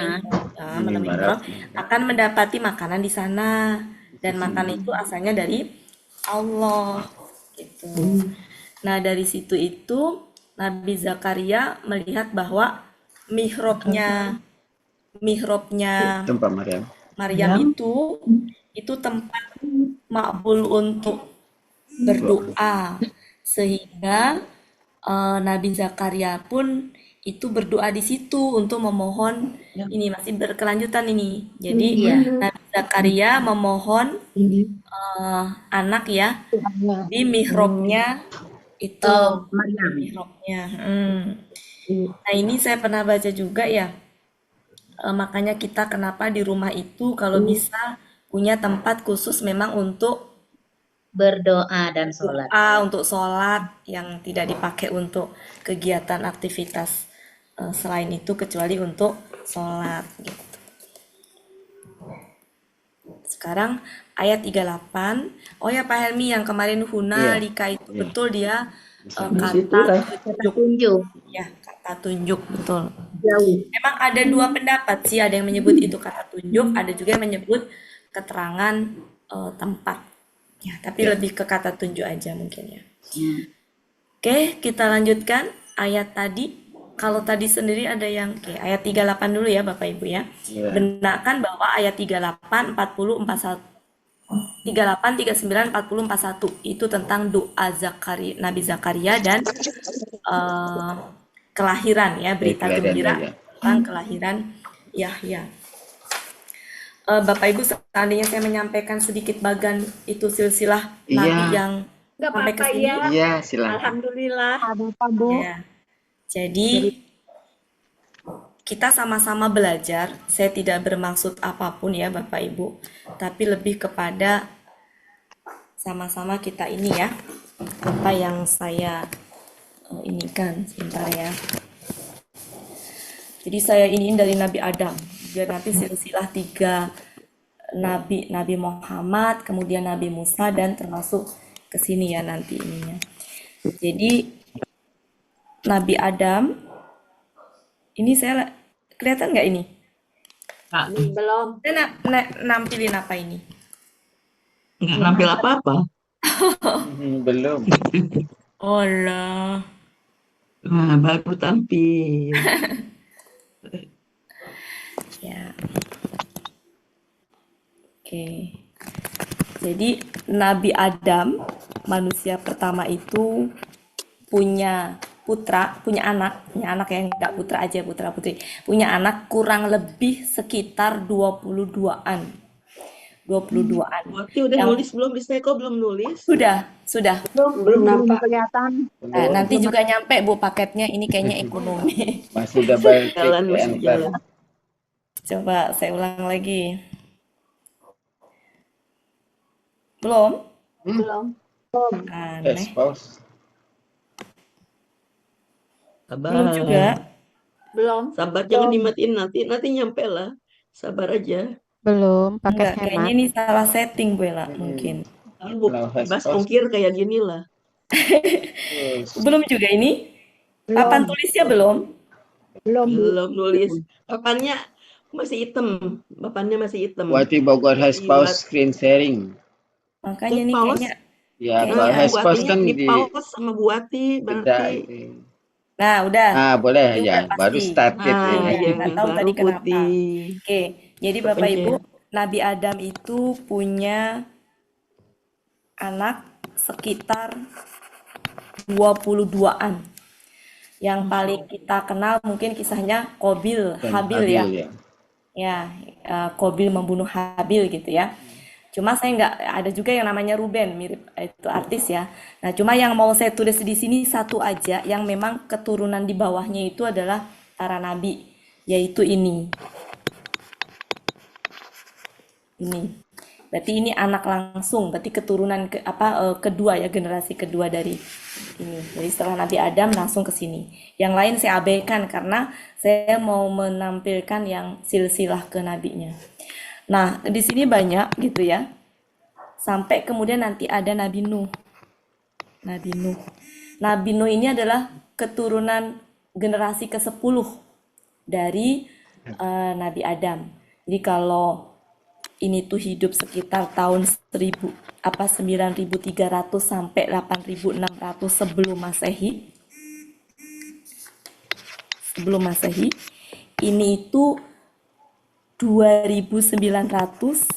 Ini mihrab, akan mendapati makanan di sana, dan makanan itu asalnya dari Allah gitu. Nah, dari situ itu Nabi Zakaria melihat bahwa mihrabnya Tempat Maryam. Maryam itu tempat makbul untuk berdoa, sehingga Nabi Zakaria pun itu berdoa di situ untuk memohon. Ini masih berkelanjutan ini. Jadi Nabi Zakaria memohon anak ya di mihrabnya itu. Maryam. Mihrabnya. Nah, ini saya pernah baca juga ya. Makanya kita kenapa di rumah itu kalau bisa punya tempat khusus memang untuk Berdoa dan sholat. untuk sholat yang tidak dipakai untuk kegiatan aktivitas selain itu kecuali untuk sholat gitu. Sekarang ayat 38. Oh ya Pak Helmi, yang kemarin Hunalika itu betul dia kata tunjuk. Ya, kata tunjuk betul. Jauh. Memang ada dua pendapat sih, ada yang menyebut itu kata tunjuk, ada juga yang menyebut keterangan tempat. Ya, tapi lebih ke kata tunjuk aja mungkin ya. Oke, kita lanjutkan ayat tadi. Kalau tadi sendiri ada yang ayat 38 dulu ya Bapak Ibu ya. Benarkan bahwa ayat 38, 40, 41 38, 39, 40, 41 itu tentang doa Nabi Zakaria dan kelahiran ya, berita gembira tentang kelahiran Yahya. Bapak Ibu, seandainya saya menyampaikan sedikit bagan itu silsilah Nabi yang sampai ke sini. Iya, silakan. Alhamdulillah. Ya. Jadi kita sama-sama belajar. Saya tidak bermaksud apapun ya Bapak Ibu, tapi lebih kepada sama-sama kita ini ya, apa yang saya inikan sebentar ya. Jadi saya ini dari Nabi Adam, biar nanti silsilah 3 Nabi Muhammad, kemudian Nabi Musa, dan termasuk ke sini ya nanti ininya. Jadi Nabi Adam, ini saya kelihatan nggak ini? Belum. Saya nampilin apa ini? Nggak nampil apa-apa. Belum. Allah. Nah, baru tampil. Ya. Oke. Jadi Nabi Adam, manusia pertama itu punya anak yang enggak putra aja, putra putri. Punya anak kurang lebih sekitar 22-an. 22-an. Waktu udah nulis belum? Bisa kok belum nulis? Sudah. Belum nampak kelihatan. Nah, nanti juga nyampe Bu paketnya, ini kayaknya ekonomi. Masih double klik Jalan, masih enter. jalan. Coba saya ulang lagi. Belum? Belum. Aneh. Expose. Belum juga. Belum. Sabar, jangan Belum. dimatiin, nanti nyampe lah. Sabar aja. Belum, paket Enggak, kayaknya hemat. ini salah setting Bella mungkin. Now has Bas post. ongkir kayak gini lah. Terus Belum juga ini. Papan Belum. tulisnya belum. Belum, Bu. Belum nulis. Papannya masih hitam. Papannya masih hitam. Wati Bogor has Di pause screen sharing. Makanya di nih pause. kayaknya. Ya, Kayaknya kalau has ada. pause Buatinya kan di di pause sama Buati beda berarti. itu. Nah, udah. Ah, boleh Ini ya. udah Baru pasti. started Ini ya. Ah, udah. ya, Nggak tahu baru tadi kenapa. putih. Oke, jadi Bapak Ibu, Kepencet. Nabi Adam itu punya anak sekitar 22-an. Yang paling kita kenal mungkin kisahnya Qabil, Dan Habil Habil ya. ya. Ya, Qabil membunuh Habil gitu ya. Cuma saya nggak ada juga yang namanya Ruben, mirip itu artis ya. Nah, cuma yang mau saya tulis di sini satu aja yang memang keturunan di bawahnya itu adalah para nabi, yaitu ini. Ini. Berarti ini anak langsung, berarti keturunan kedua ya, generasi kedua dari ini. Jadi setelah Nabi Adam langsung ke sini. Yang lain saya abaikan karena saya mau menampilkan yang silsilah ke nabinya. Nah, di sini banyak gitu ya. Sampai kemudian nanti ada Nabi Nuh. Nabi Nuh. Nabi Nuh ini adalah keturunan generasi ke-10 dari Nabi Adam. Jadi kalau ini tuh hidup sekitar tahun 9.300 sampai 8.600 sebelum Masehi. Sebelum Masehi. Ini itu 2.900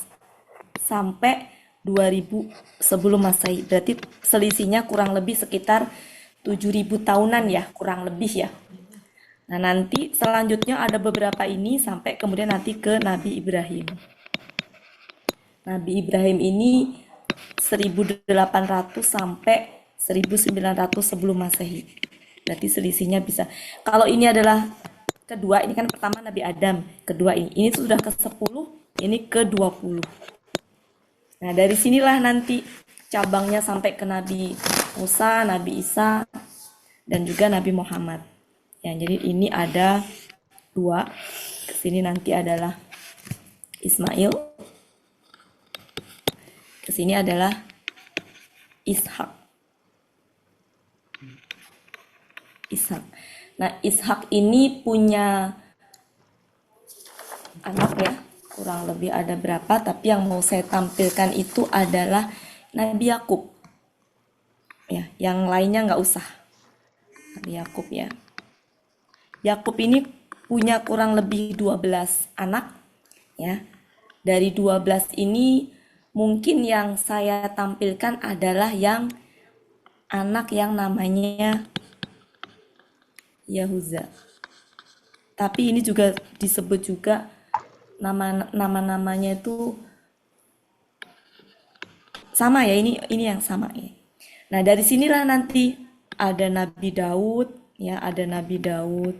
sampai 2000 sebelum Masehi. Berarti selisihnya kurang lebih sekitar 7.000 tahunan ya, kurang lebih ya. Nah, nanti selanjutnya ada beberapa ini sampai kemudian nanti ke Nabi Ibrahim. Nabi Ibrahim ini 1.800 sampai 1.900 sebelum Masehi. Berarti selisihnya bisa. Kalau ini adalah kedua, ini kan pertama Nabi Adam, kedua ini sudah ke-10, ini ke-20. Nah, dari sinilah nanti cabangnya sampai ke Nabi Musa, Nabi Isa, dan juga Nabi Muhammad. Ya, jadi ini ada 2. Kesini nanti adalah Ismail. Kesini adalah Ishak. Ishak. Nah, Ishak ini punya anak ya, kurang lebih ada berapa, tapi yang mau saya tampilkan itu adalah Nabi Yakub. Ya, yang lainnya nggak usah. Nabi Yakub ya. Yakub ini punya kurang lebih 12 anak ya. Dari 12 ini mungkin yang saya tampilkan adalah yang anak yang namanya Yahuza. Tapi ini juga disebut juga nama-namanya itu sama ya, ini yang sama ya. Nah, dari sinilah nanti ada Nabi Daud ya, ada Nabi Daud,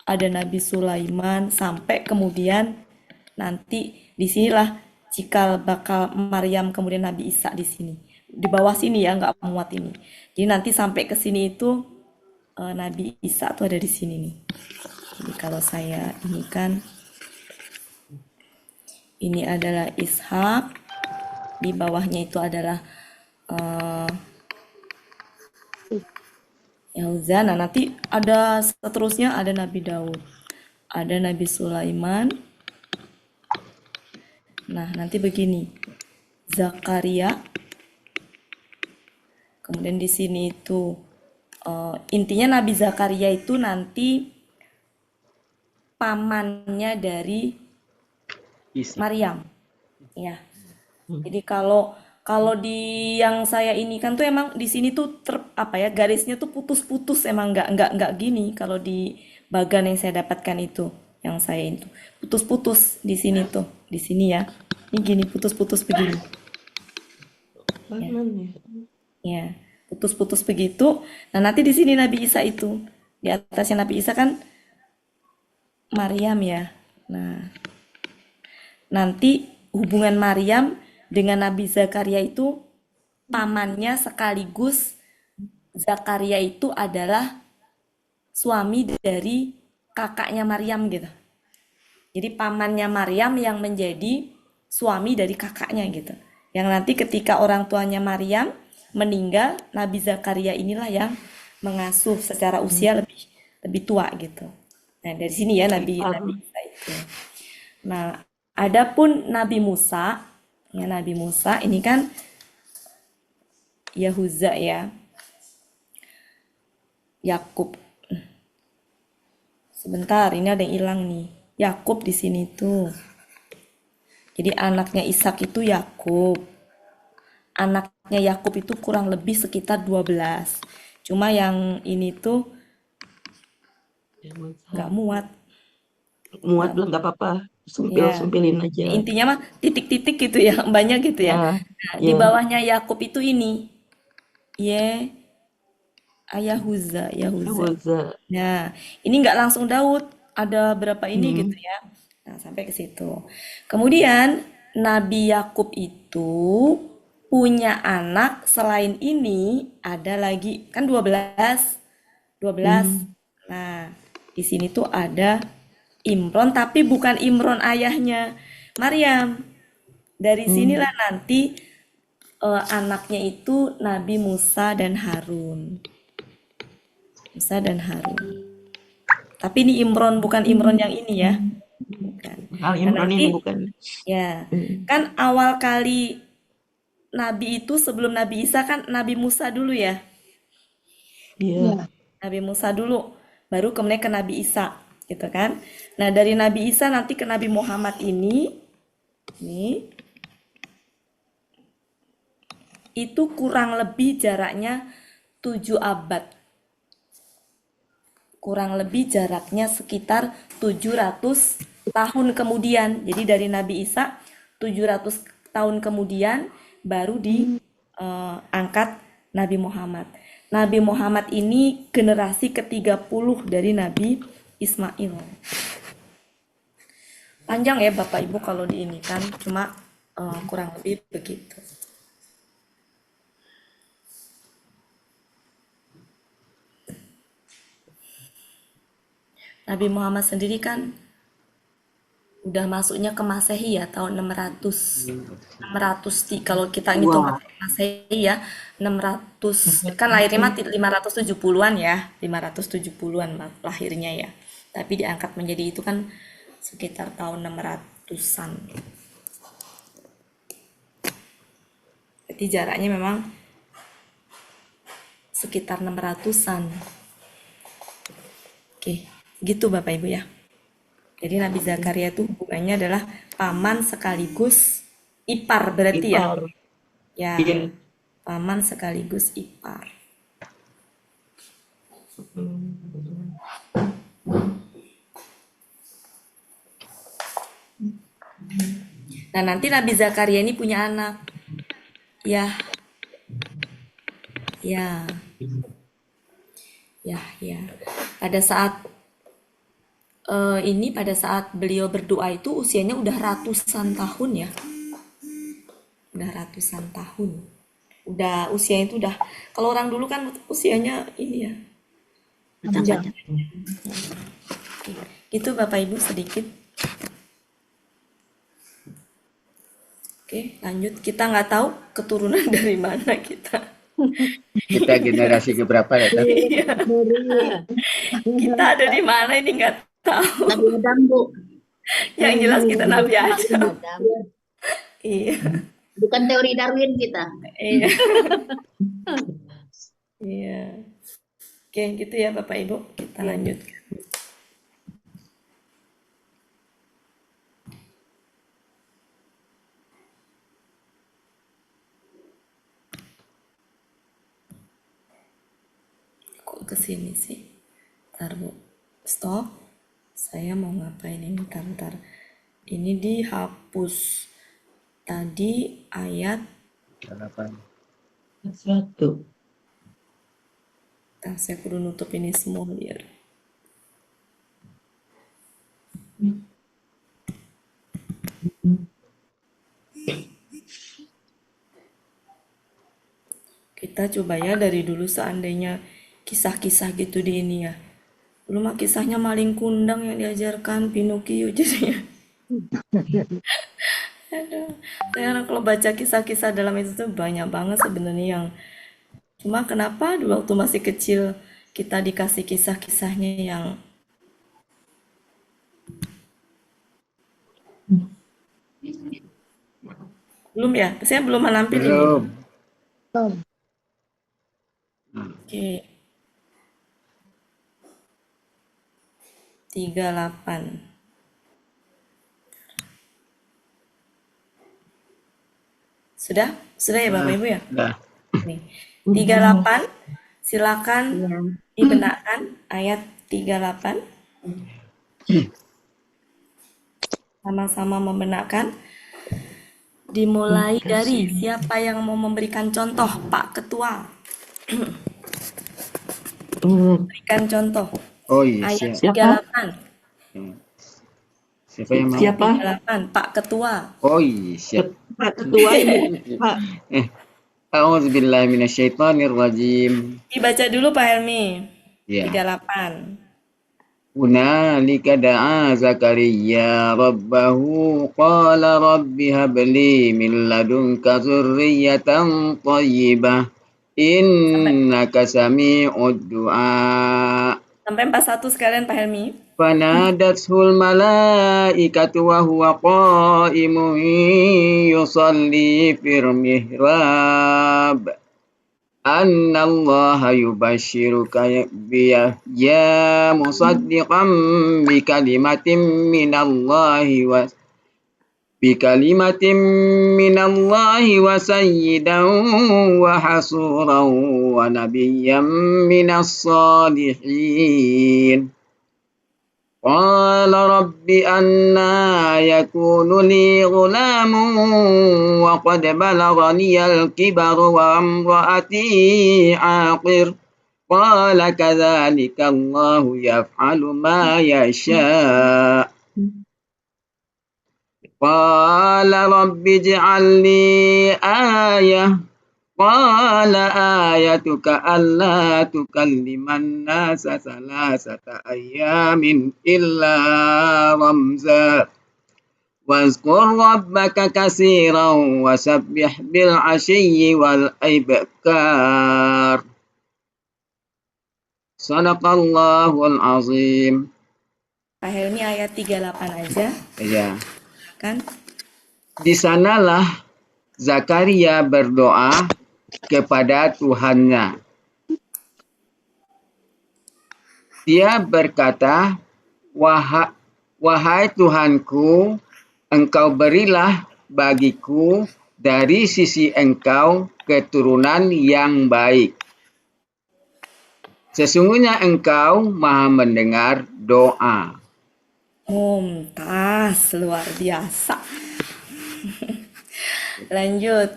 ada Nabi Sulaiman, sampai kemudian nanti di sinilah cikal bakal Maryam, kemudian Nabi Isa di sini. Di bawah sini ya, nggak muat ini. Jadi nanti sampai ke sini itu Nabi Isa tuh ada di sini nih. Jadi kalau saya ini kan ini adalah Ishak, di bawahnya itu adalah Yahuza. Nah, nanti ada seterusnya ada Nabi Daud, ada Nabi Sulaiman. Nah, nanti begini. Zakaria. Kemudian di sini itu intinya Nabi Zakaria itu nanti pamannya dari Maryam. Ya. Jadi kalau di yang saya ini kan tuh emang di sini tuh garisnya tuh putus-putus, emang nggak gini kalau di bagan yang saya dapatkan itu, yang saya itu putus-putus di sini tuh, di sini ya. Ini gini putus-putus begini. Ya, putus-putus begitu. Nah, nanti di sini Nabi Isa itu. Di atasnya Nabi Isa kan Maryam ya. Nah, nanti hubungan Maryam dengan Nabi Zakaria itu pamannya, sekaligus Zakaria itu adalah suami dari kakaknya Maryam gitu. Jadi pamannya Maryam yang menjadi suami dari kakaknya gitu. Yang nanti ketika orang tuanya Maryam meninggal, Nabi Zakaria inilah yang mengasuh secara usia lebih tua gitu. Nah, dari sini ya Nabi Ipar. Isa itu. Nah, adapun Nabi Musa, ya Nabi Musa ini kan Yahuza ya, Yakub. Sebentar, ini ada yang hilang nih. Yakub di sini tuh. Jadi anaknya Ishak itu Yakub. Anaknya Yakub itu kurang lebih sekitar 12. Cuma yang ini tuh nggak muat. Muat belum nggak apa-apa. Ya, Sumpil-sumpilin aja. intinya mah titik-titik gitu ya, banyak gitu ya. Ya, Nah, di ya. bawahnya Yakub itu ini. Yahuza. Yahuza. Nah, ini nggak langsung Daud, ada berapa ini gitu Hmm. ya. Nah, sampai ke situ. Kemudian Nabi Yakub itu punya anak selain ini ada lagi kan 12. 12. Hmm. Nah, di sini tuh ada Imron tapi bukan Imron ayahnya Maryam. Dari sinilah nanti anaknya itu Nabi Musa dan Harun. Musa dan Harun. Tapi ini Imron bukan Imron yang ini ya. Bukan. Hal Nah, Imran ini nanti bukan. ya, Hmm. kan awal kali Nabi itu sebelum Nabi Isa kan Nabi Musa dulu ya. Iya. Nabi Musa dulu, baru kemudian ke Nabi Isa, gitu kan. Nah, dari Nabi Isa nanti ke Nabi Muhammad ini itu kurang lebih jaraknya 7 abad. Kurang lebih jaraknya sekitar 700 tahun kemudian. Jadi dari Nabi Isa 700 tahun kemudian baru diangkat Nabi Muhammad. Nabi Muhammad ini generasi ke-30 dari Nabi Ismail. Panjang ya Bapak Ibu kalau di ini kan, cuma kurang lebih begitu. Nabi Muhammad sendiri kan udah masuknya ke Masehi ya tahun 600. 600 kalau kita ngitung Wah. pakai Masehi ya 600 kan lahirnya mah 570-an ya, 570-an lahirnya ya. Tapi diangkat menjadi itu kan sekitar tahun 600-an. Jadi jaraknya memang sekitar 600-an. Oke, gitu Bapak Ibu ya. Jadi Nabi Zakaria itu hubungannya adalah paman sekaligus ipar berarti ya. Ipar. Ya, Iya. paman sekaligus ipar. Nah, nanti Nabi Zakaria ini punya anak. Ya. Ya. Ya. Pada saat pada saat beliau berdoa itu usianya udah ratusan tahun ya. Udah ratusan tahun. Udah usianya itu udah kalau orang dulu kan usianya ini ya. Panjang. Itu Bapak Ibu sedikit. Oke, lanjut. Kita nggak tahu keturunan dari mana kita. Kita generasi keberapa ya? Teh? Iya. Kita ada di mana ini nggak tahu. Nabi Adam, Bu. Yang jelas kita Nabi aja. Adam. Iya. Bukan teori Darwin kita. Iya. Iya. Oke, gitu ya Bapak Ibu. Kita lanjutkan. Kok kesini sih? Ntar Bu. Stop. Saya mau ngapain ini? Ntar. Ini dihapus. Tadi ayat 8. 1. saya kudu nutup ini semua biar kita coba ya dari dulu seandainya kisah-kisah gitu di ini ya Dulu mah kisahnya maling kundang yang diajarkan Pinocchio jadinya. Aduh. Sekarang kalau baca kisah-kisah dalam itu tuh banyak banget sebenarnya yang cuma kenapa dulu waktu masih kecil kita dikasih kisah-kisahnya yang belum ya? Saya belum menampil ini. Belum. Oke. 38. Sudah? Sudah ya Bapak Ibu ya? Dah. Nih. 38. Silakan Iya. dibenarkan ayat 38. Sama-sama membenarkan. Dimulai dari siapa yang mau memberikan contoh, Pak Ketua. Berikan contoh. Oh iya, Ayat siap. 38. Siapa yang mau? Siapa? 38. Pak Ketua. Oh iya, siap. Pak Ketua Ibu. Pak. A'udzubillahi minasyaitonirrajim. Dibaca dulu Pak Helmi. Ya. 38. Hunalika da'a Zakaria rabbahu qala rabbi habli min ladunka dzurriyyatan thayyibah innaka sami'ud du'a. Sampai 41 sekalian Pak Helmi. Fanadathul malaikatu wa huwa qa'imun yusalli fil mihrab. Anna Allah yubashiruka ya musaddiqan bi kalimatin minallahi wa sayyidan wa hasuran wa nabiyyan minas salihin. Qala rabbi anna yakunu li ghulamun wa qad balaghaniyal kibaru wa imraati aqir. Qala kadzalika Allahu yaf'alu ma yasha'. Qala rabbi ij'al li ayah. Qala ayatuka alla tukalliman nasa salasata ayyamin illa ramza. Wazkur rabbaka katsiran wasabbih bil 'ashiyyi wal ibkar. Shadaqallahul azim. Pak Helmi ayat 38 aja. Ya. Kan? Di sanalah Zakaria berdoa kepada Tuhannya. Dia berkata, wahai Tuhanku, Engkau berilah bagiku dari sisi Engkau keturunan yang baik. Sesungguhnya Engkau Maha mendengar doa. Mumtaz, luar biasa. Lanjut,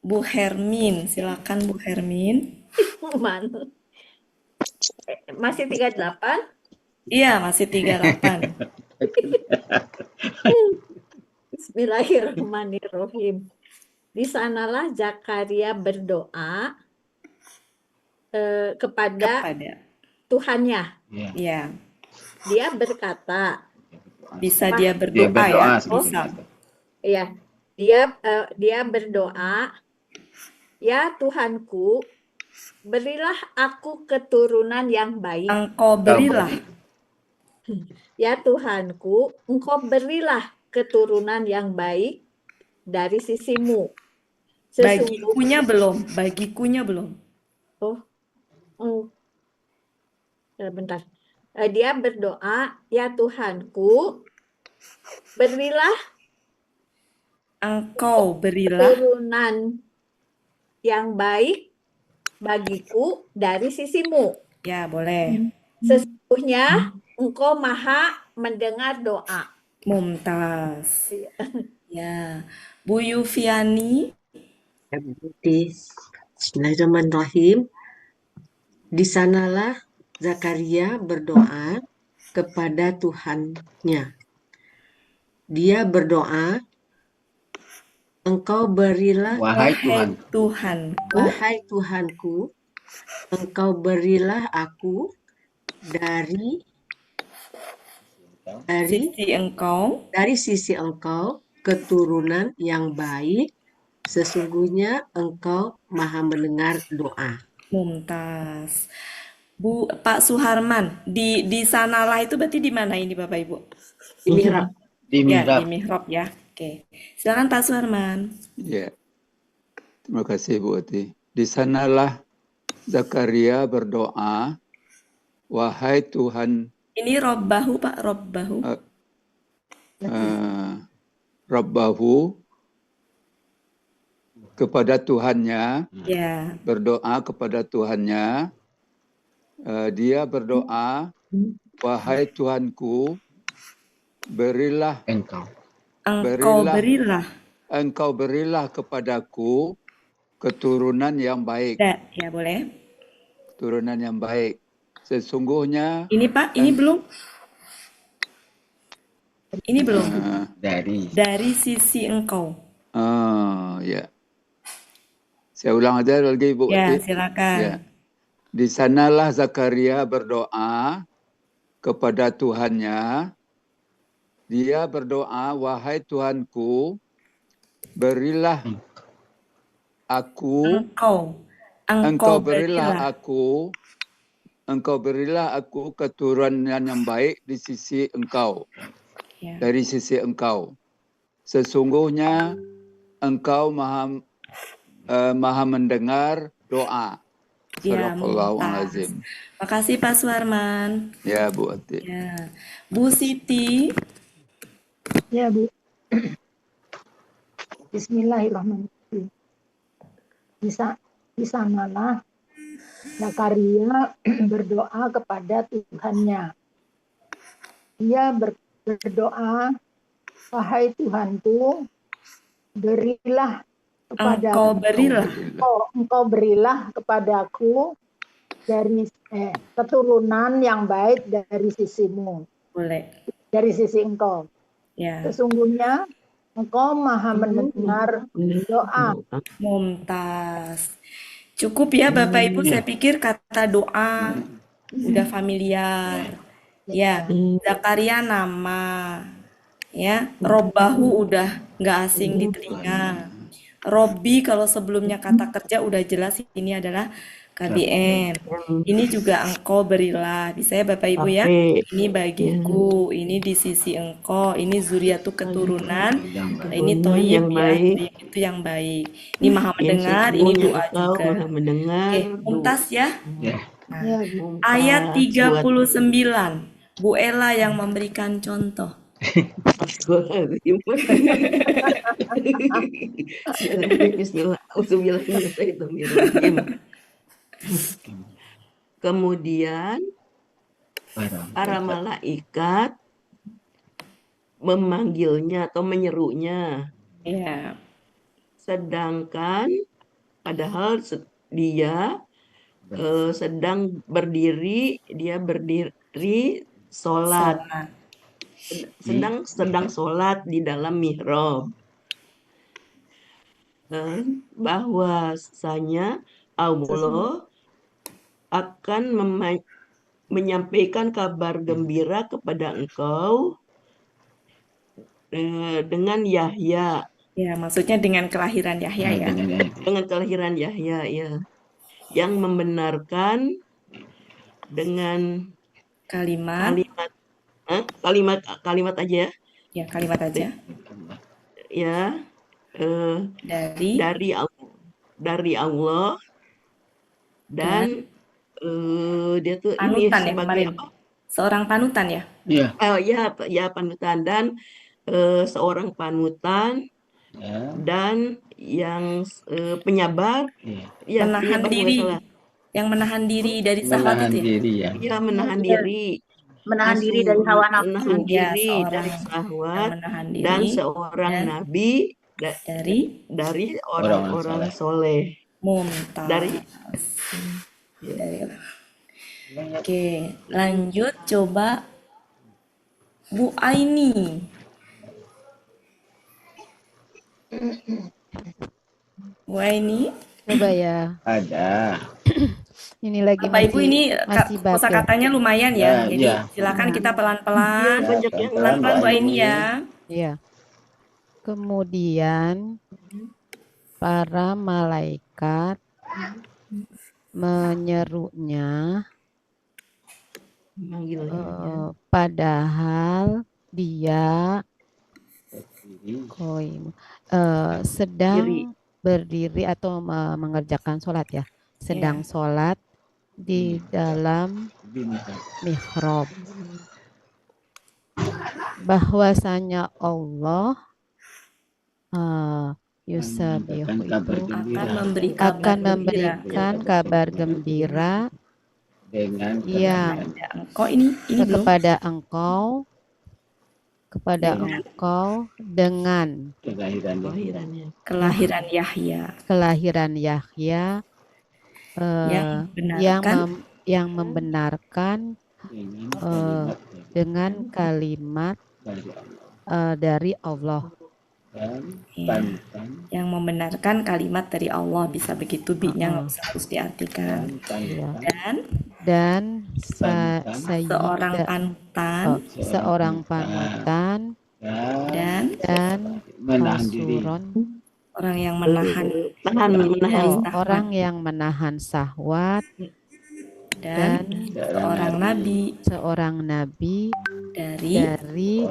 Bu Hermin, silakan Bu Hermin. Mana? Masih 38? Iya, masih 38. Bismillahirrahmanirrahim. Di sanalah Zakaria berdoa kepada Tuhannya. Iya. Dia berkata, Bisa dia berdoa ya? Bisa. Iya, dia berdoa, ya Tuhanku, berilah aku keturunan yang baik. Engkau berilah. Ya Tuhanku, Engkau berilah keturunan yang baik dari sisimu. Bagikunya belum. Bentar. Dia berdoa, ya Tuhanku, berilah Engkau berilah keturunan yang baik bagiku dari sisimu. Ya, boleh. Sesungguhnya Engkau Maha mendengar doa. Mumtaz. Ya, Bu Yufiani. Bismillahirrahmanirrahim. Di sanalah Zakaria berdoa kepada Tuhannya. Dia berdoa, Engkau berilah Wahai Tuhanku. Wahai Tuhanku, engkau berilah aku dari Sisi engkau. dari sisi engkau keturunan yang baik, sesungguhnya engkau maha mendengar doa. Mumtaz. Pak Suharman, di sanalah itu berarti di mana ini Bapak Ibu? Di mihrab. Di Ya, di mihrab. mihrab ya. Oke. Silakan Pak Suharman. Ya, terima kasih Bu Ati. Di sanalah Zakaria berdoa, wahai Tuhan, Ini Robbahu Pak, Robbahu. Rabbahu, kepada Tuhannya, Ya. berdoa kepada Tuhannya. Dia berdoa, wahai Tuhanku, berilah engkau berilah kepadaku keturunan yang baik. Ya, boleh. Keturunan yang baik. Sesungguhnya ini Pak, ini belum. Ini belum. Dari sisi engkau. Ya. Saya ulang aja lagi Bu. Ya, silakan. Ya. Di sanalah Zakaria berdoa kepada Tuhannya. Dia berdoa, wahai Tuhanku, berilah aku, engkau berilah aku keturunan yang baik di sisi engkau. Ya. Dari sisi engkau. Sesungguhnya engkau maha mendengar doa. Ya, Sadaqallahul-azim. Makasih Pak Suharman. Ya, Bu Ati. Ya. Bu Siti. Ya, Bu. Bismillahirrahmanirrahim. Di sanalah Zakaria berdoa kepada Tuhannya. Dia berdoa, wahai Tuhanku, berilah kepada engkau berilah kepadaku dari keturunan yang baik dari sisimu. Boleh. Dari sisi engkau. Ya. Sesungguhnya engkau maha mendengar doa. Mumtaz. Cukup ya Bapak Ibu, saya pikir kata doa udah familiar. Ya, Zakaria nama. Ya, Robbahu udah nggak asing di telinga. Robbi kalau sebelumnya kata kerja udah jelas ini adalah KBM. Ini juga engkau berilah. Bisa ya Bapak Ibu ya? Ini bagiku, ini di sisi engkau, ini zuriatu keturunan, ini toyib ya, itu yang baik. Ini maha mendengar, ini doa juga. Oke, Mumtaz ya. Nah, ayat 39. Bu Ella yang memberikan contoh. Kemudian para malaikat memanggilnya atau menyerunya. Ya. Sedangkan padahal dia sedang berdiri, sholat. Sedang sholat di dalam mihrab. Bahwasanya Allah akan menyampaikan kabar gembira kepada engkau dengan Yahya. Ya, maksudnya dengan kelahiran Yahya ya. Dengan kelahiran Yahya ya. Yang membenarkan dengan kalimat aja ya. Ya, kalimat aja. Ya. Dari Allah dan dia tuh panutan ini sebagai apa? Seorang panutan ya? Iya. Ya panutan dan seorang panutan dan yang penyabar, ya, menahan diri, yang menahan diri dari syahwat itu ya? Iya, menahan diri. Menahan diri dari hawa nafsu. Menahan diri dari syahwat dan seorang nabi dari orang-orang soleh. Mumtaz. Oke, lanjut coba Bu Aini. Bu Aini. Coba ya. Ada. Ini lagi Bapak Ibu ini masih batuk. kosakatanya lumayan ya. Jadi silakan kita Iya, pelan-pelan. banyak yang Pelan-pelan Bu Aini ya. Iya. Kemudian para malaikat menyerunya, padahal dia sedang berdiri atau mengerjakan sholat ya, sedang sholat di dalam mihrab. Bahwasanya Allah yusabihu itu akan memberikan kabar gembira yang kepada engkau dengan Kelahiran Yahya. Yang membenarkan dengan kalimat dari Allah. Yang membenarkan kalimat dari Allah, bisa begitu bi-nya nggak usah harus diartikan. Dan seorang panutan dan mansuron, orang yang menahan syahwat, dan seorang nabi dari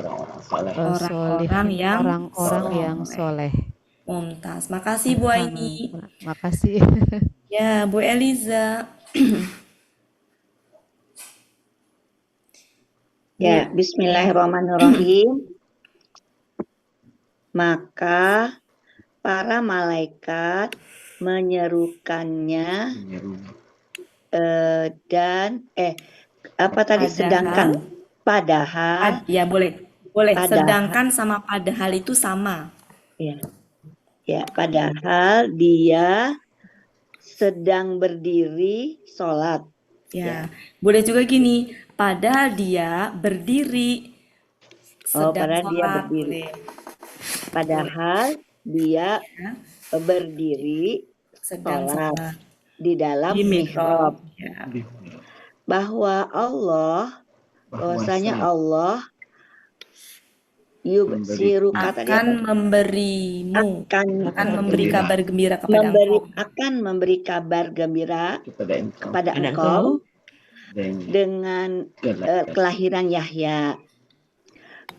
orang-orang yang soleh. Mumtaz. Makasih Bu Aini. Makasih. Ya, Bu Eliza. Ya, bismillahirrahmanirrahim. Maka para malaikat menyerukannya sedangkan padahal ya boleh sedangkan sama padahal itu sama ya padahal dia sedang berdiri sholat boleh juga gini, padahal dia berdiri sedang sholat. Padahal dia berdiri sedang sholat di dalam mihrab. Bahwasanya Allah akan memberi kabar gembira kepada engkau. Akan memberi kabar gembira kepada engkau dengan kelahiran Yahya.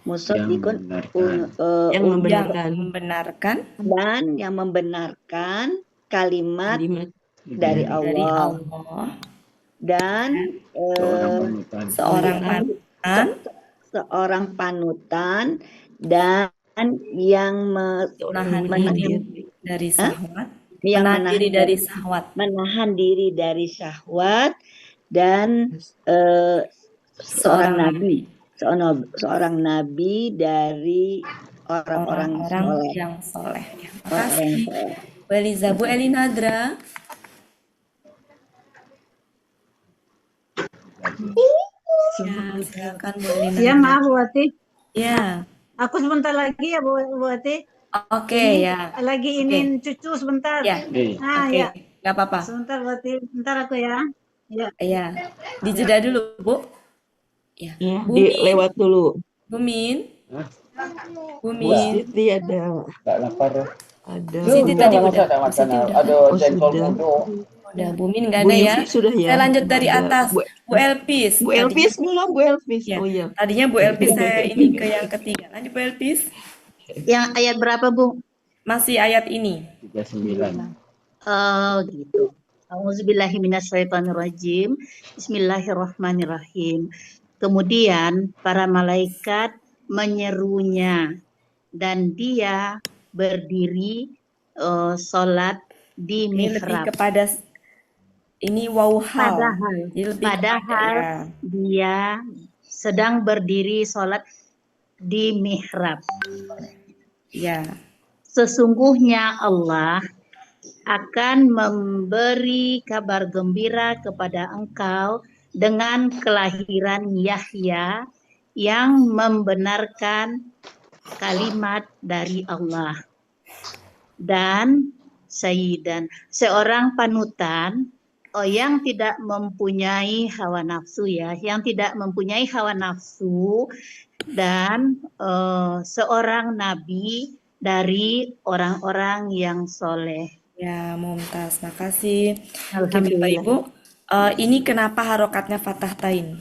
Musaddiqun yang membenarkan dan yang membenarkan kalimat dari Allah. Dan seorang panutan dan yang menahan diri dari syahwat dan seorang nabi dari orang-orang yang soleh. Makasih Bu Eliza. Bu Elinadra. Silakan Bu Elinadra. Ya, maaf Bu Ati. Ya. Aku sebentar lagi ya Bu Ati. Oke, ya. Lagi ingin cucu sebentar. Ya. Ya. Nggak apa-apa. Sebentar Bu Ati. Sebentar aku ya. Iya. Dijeda dulu, Bu. Ya. Lewat dulu. Bumin. Siti ada. Nggak lapar. Ada. Siti tadi udah. Ada jengkol duduk. Udah, Bumin nggak ada ya. Sudah ya. Saya lanjut dari atas. Bu Elpis. Bu Elpis belum, Bu Elpis. Ya. Oh iya. Tadinya Bu Elpis saya ini ke yang ketiga. Lanjut Bu Elpis. Yang ayat berapa, Bu? Masih ayat ini. 39. Oh, gitu. Auzubillahi minasyaitonirrajim. Bismillahirrahmanirrahim. Kemudian para malaikat menyerunya dan dia berdiri sholat di mihrab. Lebih kepada ini wauhal. Padahal dia sedang berdiri sholat di mihrab. Ya. Sesungguhnya Allah akan memberi kabar gembira kepada engkau dengan kelahiran Yahya yang membenarkan kalimat dari Allah. Dan Sayyidan, seorang panutan Oh, yang tidak mempunyai hawa nafsu ya, yang tidak mempunyai hawa nafsu dan seorang nabi dari orang-orang yang soleh. Ya, mumtaz. Makasih. Oke, Bapak Alhamdulillah. Ibu. Ini kenapa harokatnya fathah tain?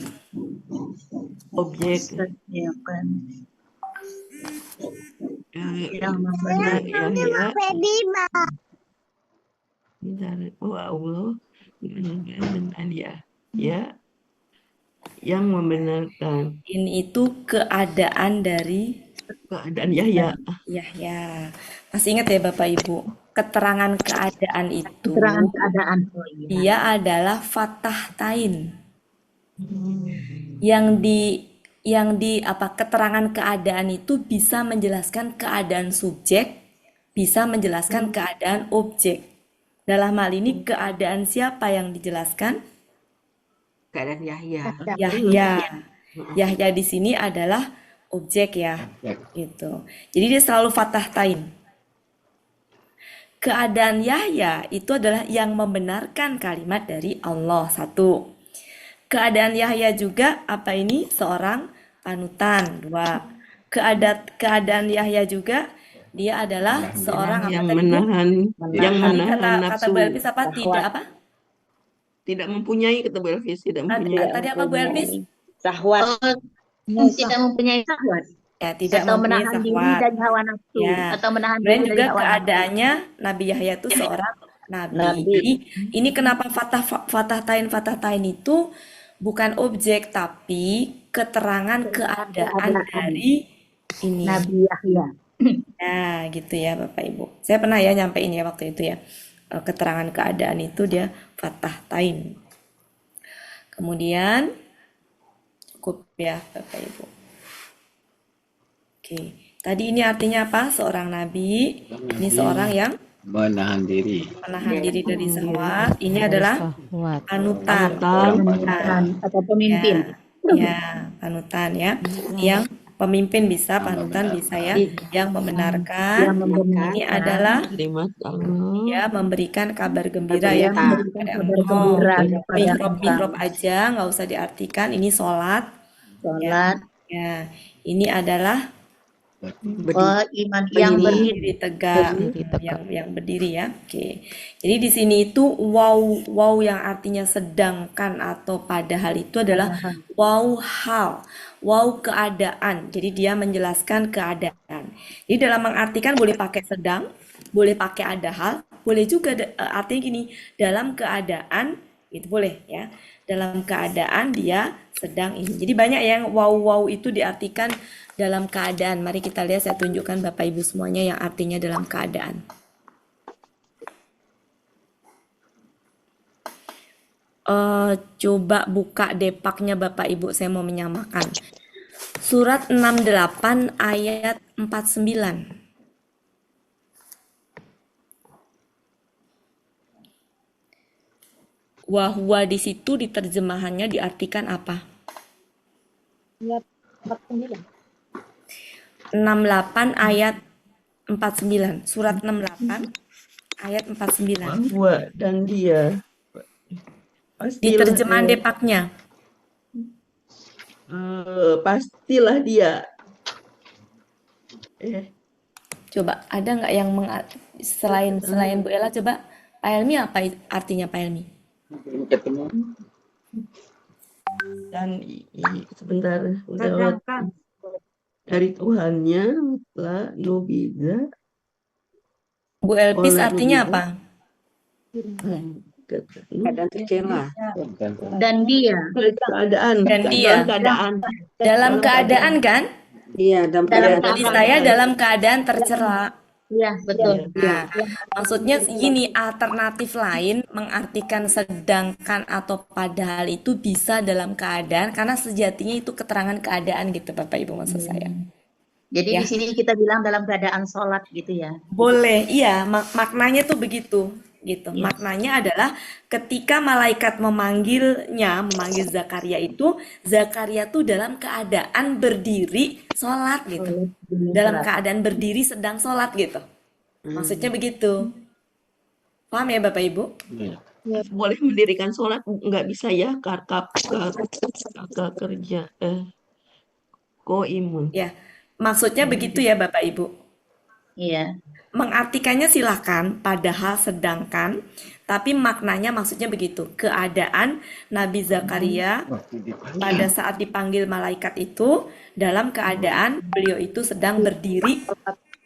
Objek Ya kan. yang Yahya Allah dan Alia ya yang membenarkan Ini itu keadaan dari keadaan Yahya. Yahya. Masih ingat ya Bapak Ibu? Keterangan keadaan itu Keterangan keadaan. Oh, iya. dia adalah fathah tain. Yang di apa keterangan keadaan itu bisa menjelaskan keadaan subjek, bisa menjelaskan keadaan objek. Dalam hal ini keadaan siapa yang dijelaskan? Keadaan Yahya. Yahya. Yahya di sini adalah objek ya, gitu. Jadi dia selalu fathah tain. Keadaan Yahya itu adalah yang membenarkan kalimat dari Allah, satu. Keadaan Yahya juga apa ini? Seorang panutan, dua. Keadaan Yahya juga dia adalah seorang yang apa tadi, Bu? menahan yang Tadi menahan kata nafsu, Bu Elvis apa? Tidak apa? tidak mempunyai, kata Bu Elvis, tidak mempunyai Tadi apa Bu Elvis? Syahwat. Tidak mempunyai syahwat. Ya, tidak Atau mempunyai menahan diri syahwat. dari hawa nafsu. Ya. Atau menahan Kemudian diri juga dari hawa nafsu. keadaannya Nabi Yahya itu seorang nabi. Nabi. Jadi ini kenapa fathah tain itu bukan objek tapi keterangan keadaan dari ini. Nabi Yahya. Nah, gitu ya Bapak Ibu. Saya pernah ya nyampein ya waktu itu ya. Keterangan keadaan itu dia fathah tain. Kemudian cukup ya Bapak Ibu. Oke. Tadi ini artinya apa? Seorang nabi. Ini seorang yang Menahan diri. menahan diri dari syahwat. Ini adalah Syahwat. panutan. Panutan atau pemimpin. Ya, panutan ya. Yang pemimpin bisa, panutan bisa ya. Yang membenarkan. Ini adalah kalimat Allah. ya memberikan kabar gembira ya Memberikan kepada kabar engkau. gembira kepada Mihrab aja, nggak usah diartikan. Ini sholat. sholat. Ya, ini adalah Iman yang berdiri tegak, yang berdiri ya. Oke. Jadi di sini itu wow yang artinya sedangkan atau padahal itu adalah wow hal, wow keadaan. Jadi dia menjelaskan keadaan. Jadi dalam mengartikan boleh pakai sedang, boleh pakai ada hal, boleh juga artinya gini, dalam keadaan itu boleh ya. Dalam keadaan dia sedang ini. Jadi banyak yang wow itu diartikan dalam keadaan. Mari kita lihat, saya tunjukkan Bapak Ibu semuanya yang artinya dalam keadaan. Coba buka depaknya Bapak Ibu, saya mau menyamakan. Surat 68 ayat 49. Wahwa di situ di terjemahannya diartikan apa? Ayat 49. 68 ayat 49. Surat 68 ayat 49. Bahwa dan dia Di terjemahan depaknya. pastilah dia. Coba ada nggak yang selain Bu Ella, coba Pak Helmi apa artinya Pak Helmi? Ketemu. Dan sebentar lewat dari Tuhannya lah Nubiza. Bu Elpis artinya apa? Keadaan tercela. Dan dia. Keadaan. Dan dia. Dalam keadaan kan? Iya, dalam keadaan. Jadi saya dalam keadaan tercela. Iya, betul. Nah, maksudnya gini, alternatif lain mengartikan sedangkan atau padahal itu bisa dalam keadaan karena sejatinya itu keterangan keadaan gitu Bapak Ibu maksud saya. Jadi Ya. di sini kita bilang dalam keadaan sholat gitu ya. Boleh, iya, maknanya tuh begitu gitu. Maknanya adalah ketika malaikat memanggil Zakaria itu, Zakaria tuh dalam keadaan berdiri sholat gitu. Dalam keadaan berdiri sedang sholat gitu. Maksudnya begitu. Paham ya Bapak Ibu? boleh mendirikan sholat, nggak bisa ya kakak kerja koimun. Ya, maksudnya begitu ya Bapak Ibu. Iya. Mengartikannya silahkan, padahal sedangkan, tapi maknanya maksudnya begitu. Keadaan Nabi Zakaria pada saat dipanggil malaikat itu dalam keadaan beliau itu sedang berdiri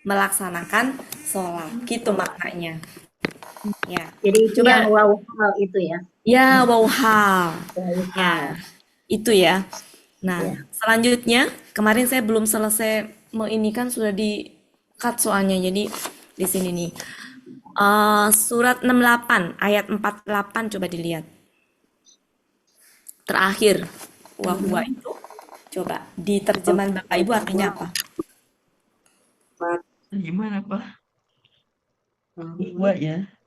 melaksanakan sholat. Gitu maknanya. Ya. Jadi itu Coba yang wow hal itu ya. ya wow hal. Wow Ya, hal. itu ya. Nah, Ya. selanjutnya kemarin saya belum selesai ini kan sudah di cut soalnya. Jadi di sini nih. Surat 68 ayat 48 coba dilihat. Terakhir wahwa itu coba di terjemahan Bapak Ibu artinya apa? Gimana Pak?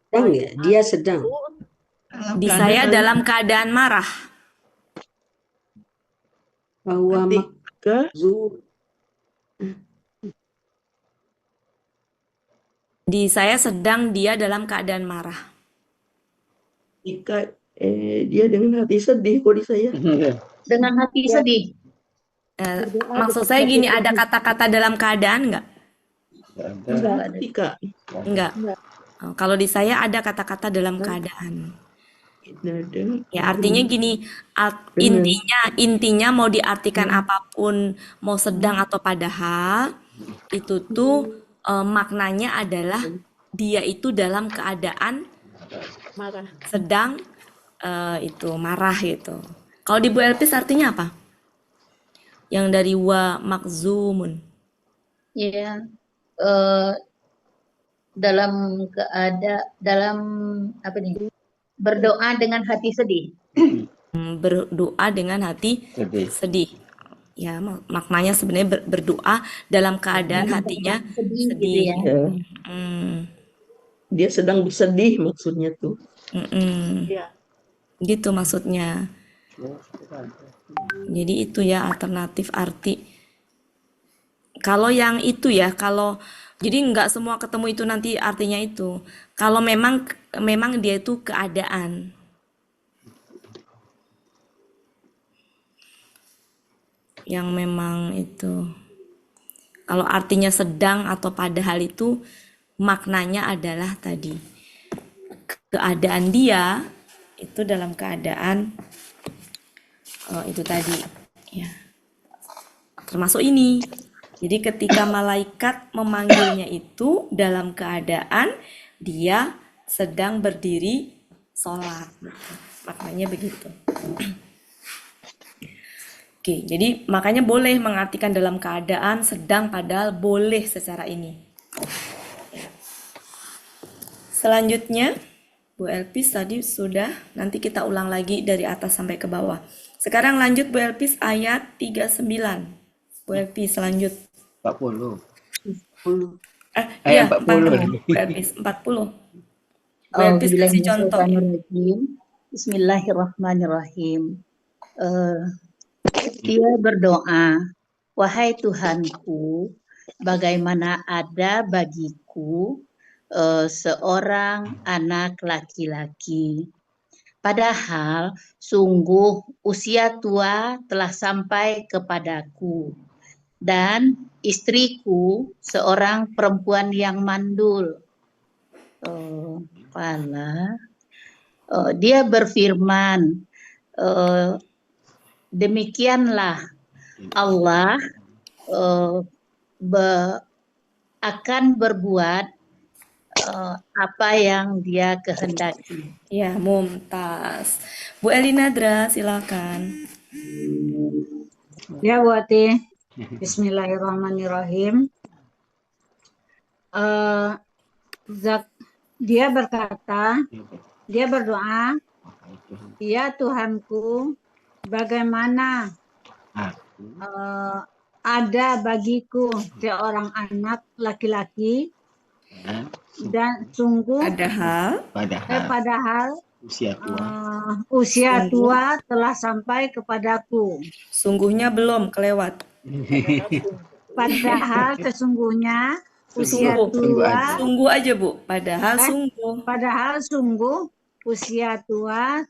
Sedang ya, dia sedang. Di saya dalam keadaan marah. Bahwa Ketika makzu Di saya sedang dia dalam keadaan marah. jika dia dengan hati sedih kok di saya. Dengan hati sedih. Maksud saya gini, ada kata-kata dalam keadaan nggak? Ketika Enggak. Kalau di saya ada kata-kata dalam keadaan. Ya, artinya gini, intinya mau diartikan apapun, mau sedang atau padahal, itu tuh maknanya adalah dia itu dalam keadaan Marah. sedang itu marah gitu. Kalau di Bu Elpis artinya apa? Yang dari wa makzumun. Ya. Dalam dalam apa nih? Berdoa dengan hati sedih. Berdoa dengan hati sedih. Ya, maknanya sebenarnya berdoa dalam keadaan hatinya Sedih gitu sedih. ya. Dia sedang bersedih maksudnya tuh. Ya. Gitu maksudnya. Jadi itu ya alternatif arti. Kalau yang itu ya, jadi nggak semua ketemu itu nanti artinya itu. Kalau memang dia itu keadaan. Yang memang itu. Kalau artinya sedang atau padahal itu maknanya adalah tadi. Keadaan dia itu dalam keadaan itu tadi ya. Termasuk ini. Jadi ketika malaikat memanggilnya itu dalam keadaan dia sedang berdiri sholat. Maknanya begitu. Oke, jadi makanya boleh mengartikan dalam keadaan sedang padahal boleh secara ini. Selanjutnya, Bu Elpis tadi sudah, nanti kita ulang lagi dari atas sampai ke bawah. Sekarang lanjut Bu Elpis ayat 39. Bu Elpis lanjut. 40. Iya, 40. Bu Elpis 40. Bu Elpis kasih contoh. Ya. Bismillahirrahmanirrahim. Dia berdoa, wahai Tuhanku, bagaimana ada bagiku seorang anak laki-laki. Padahal sungguh usia tua telah sampai kepadaku. Dan istriku seorang perempuan yang mandul. Dia berfirman, demikianlah Allah akan berbuat apa yang dia kehendaki. Ya, mumtaz. Bu Elinadra, silakan. Ya, Bu Ati. Bismillahirrahmanirrahim. Dia berkata, dia berdoa, ya Tuhanku, bagaimana ada bagiku seorang anak laki-laki dan sungguh padahal usia tua telah sampai kepadaku. Sungguhnya belum kelewat. Padahal sesungguhnya usia tua. Sungguh aja Bu. Padahal sungguh usia tua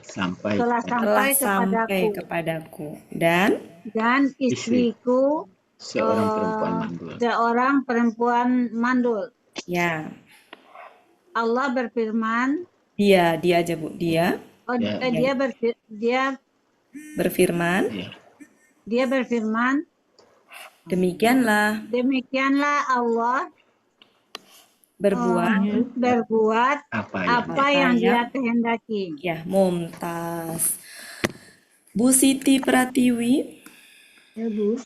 sampai telah telah sampai sampai kepadaku, kepadaku, dan istriku seorang perempuan mandul. ya, Allah berfirman, dia aja Bu, dia berfirman, demikianlah Allah berbuat apa yang dia kehendaki. ya. Mumtaz. Bu Siti Pratiwi. Ya Bu.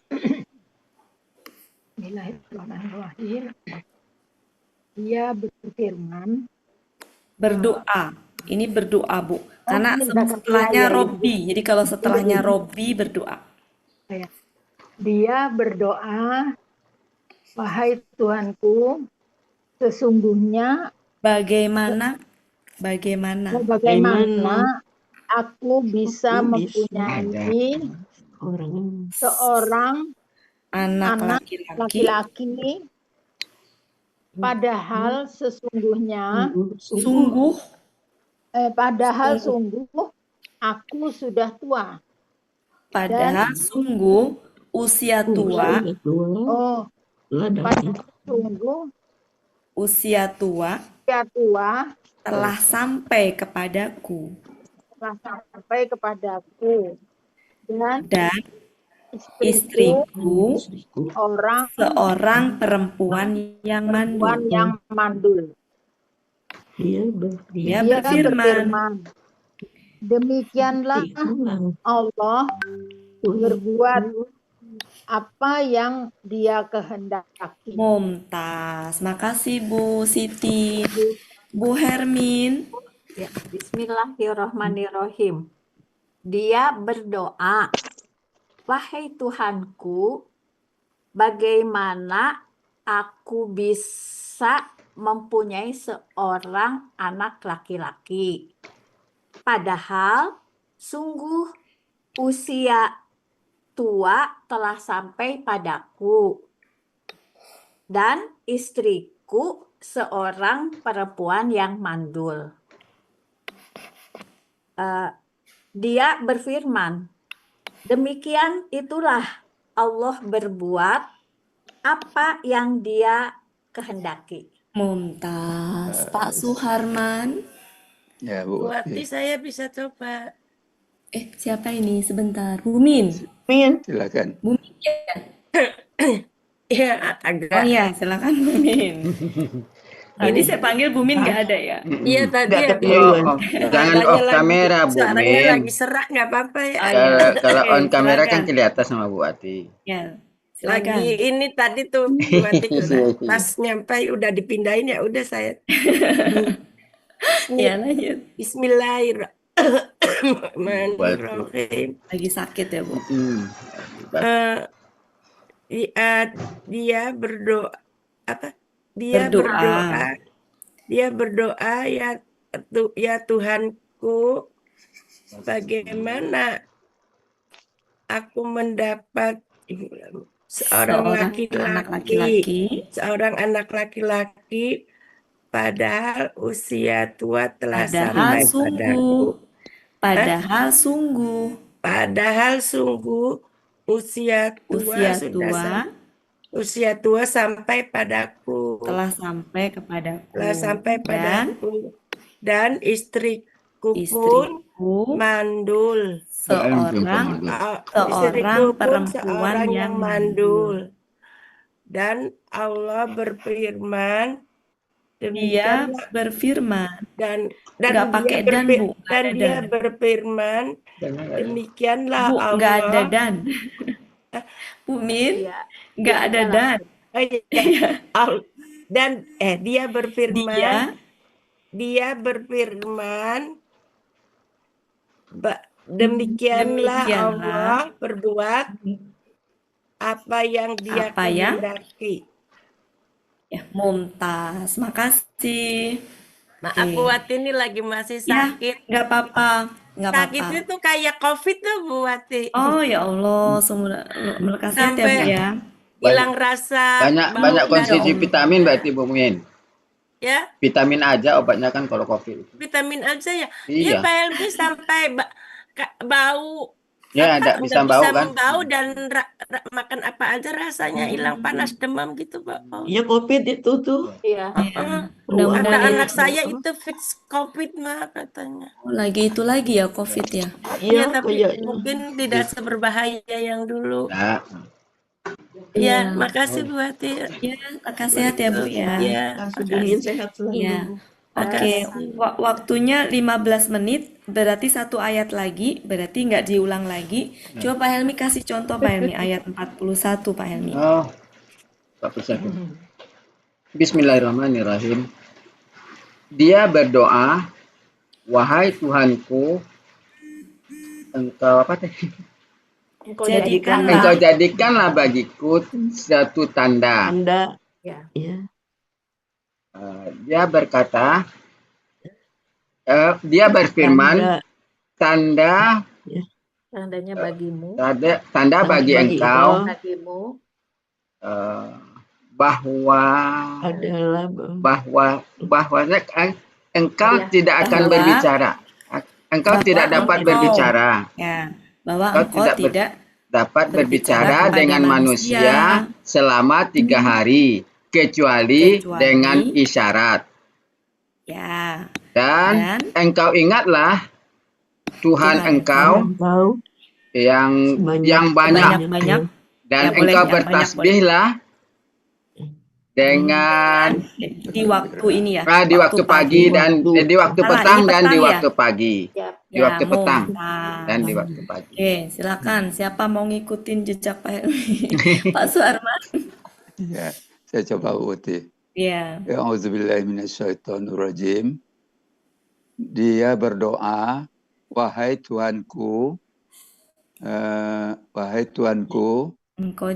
Bismillahirrahmanirrahim. Dia berfirman, Berdoa. Ini berdoa, Bu. Karena setelahnya Robbi. Jadi kalau setelahnya Robbi berdoa. dia berdoa, wahai Tuhanku, sesungguhnya Bagaimana aku bisa mempunyai seorang anak laki-laki, padahal sesungguhnya sungguh aku sudah tua. Padahal sungguh usia tua. Usia tua telah sampai kepadaku. Dan istriku seorang perempuan yang mandul. Dia berfirman, demikianlah Allah berbuat apa yang dia kehendaki. Mumtaz. Makasih Bu Siti. Bu Hermin. Ya, Bismillahirrahmanirrahim. Dia berdoa, wahai Tuhanku, bagaimana aku bisa mempunyai seorang anak laki-laki? Padahal sungguh usia tua telah sampai padaku, dan istriku seorang perempuan yang mandul. Dia berfirman, demikian itulah Allah berbuat apa yang dia kehendaki. Mumtaz. Pak Suharman. Ya, Bu. Bu Ati, saya bisa coba. Siapa ini? Sebentar. Bumin. Silakan. Bumin ya? Ya, agak. Oh ya, silakan Bumin. Ini saya panggil Bumin nggak ada ya? Iya tadi ya. Jangan off kamera, Bu Suaranya Min. lagi serak, nggak apa-apa ya. Kalau on kamera kan kelihatan sama Bu Ati. Ya, silakan. Lagi ini tadi tuh Bu Ati pas nyampe udah dipindahin ya udah saya. Ya lanjut. Bismillahirrahmanirrahim. Lagi sakit ya Bu? Dia berdoa apa? Dia berdoa ya Tuhanku, bagaimana aku mendapat seorang anak laki-laki padahal usia tua telah sampai padaku. Padahal sungguh usia tua sampai padaku. Telah sampai kepadaku. Dan istriku pun mandul. Seorang perempuan yang mandul. Dan Allah berfirman, dia berfirman dan nggak pakai dan Bu, dan dia berfirman, demikianlah Bu, Allah. nggak ada dan. Bu Min, nggak ada dan. Dan dia berfirman, demikianlah Allah berbuat apa yang dia kehendaki. Ya, Mumtaz, makasih. Maaf Bu Wati, ini lagi masih sakit. Nggak apa-apa. Sakitnya tuh kayak COVID tuh Bu Wati. Oh ya Allah, lekas sehat ya Bu ya. Hilang rasa. Banyak konsumsi vitamin berarti Bu Min. Ya, Vitamin aja obatnya kan kalau COVID itu. vitamin aja ya. Iya. Iya, Pak Helmi sampai bau Ya, apa nggak bisa nggak bau bisa kan? membau dan makan apa aja rasanya hilang panas demam gitu, Pak. Iya COVID itu tuh. Iya. Mudah-mudahan Kata anak Ruangan saya apa? itu fix COVID mah katanya. lagi itu lagi ya COVID ya. Iya, Iya tapi kayaknya. mungkin tidak seberbahaya yang dulu. Nah, Ya, makasih Bu Hati. Ya, makasih sehat ya Bu ya. Iya, Kasih dingin sehat selalu. Ya. Oke, waktunya 15 menit, berarti satu ayat lagi, berarti nggak diulang lagi. Coba Pak Helmi kasih contoh Pak Helmi, ayat 41 Pak Helmi. oh, 41. Bismillahirrahmanirrahim. Dia berdoa, wahai Tuhanku, engkau apa tadi? Engkau jadikanlah bagiku satu tanda. Ya. Dia berkata, dia berfirman, tanda Tandanya bagimu. Tanda bagi engkau Bagimu. bahwa engkau tidak akan berbicara. Engkau tidak dapat berbicara. Ya, bahwa engkau tidak dapat berbicara dengan manusia selama 3 hari, kecuali dengan isyarat. Ya. Dan engkau ingatlah Tuhan engkau yang banyak, dan engkau bertasbihlah dengan di waktu ini ya. Di waktu pagi dan di waktu petang dan di waktu pagi. Di waktu petang dan di waktu pagi. Oke, silakan. Siapa mau ngikutin jejak Pak Helmi? Pak Suarman. Ya, saya coba uti. Iya. A'udzubillahi minasyaitonirrajim. Dia berdoa, wahai Tuhanku, engkau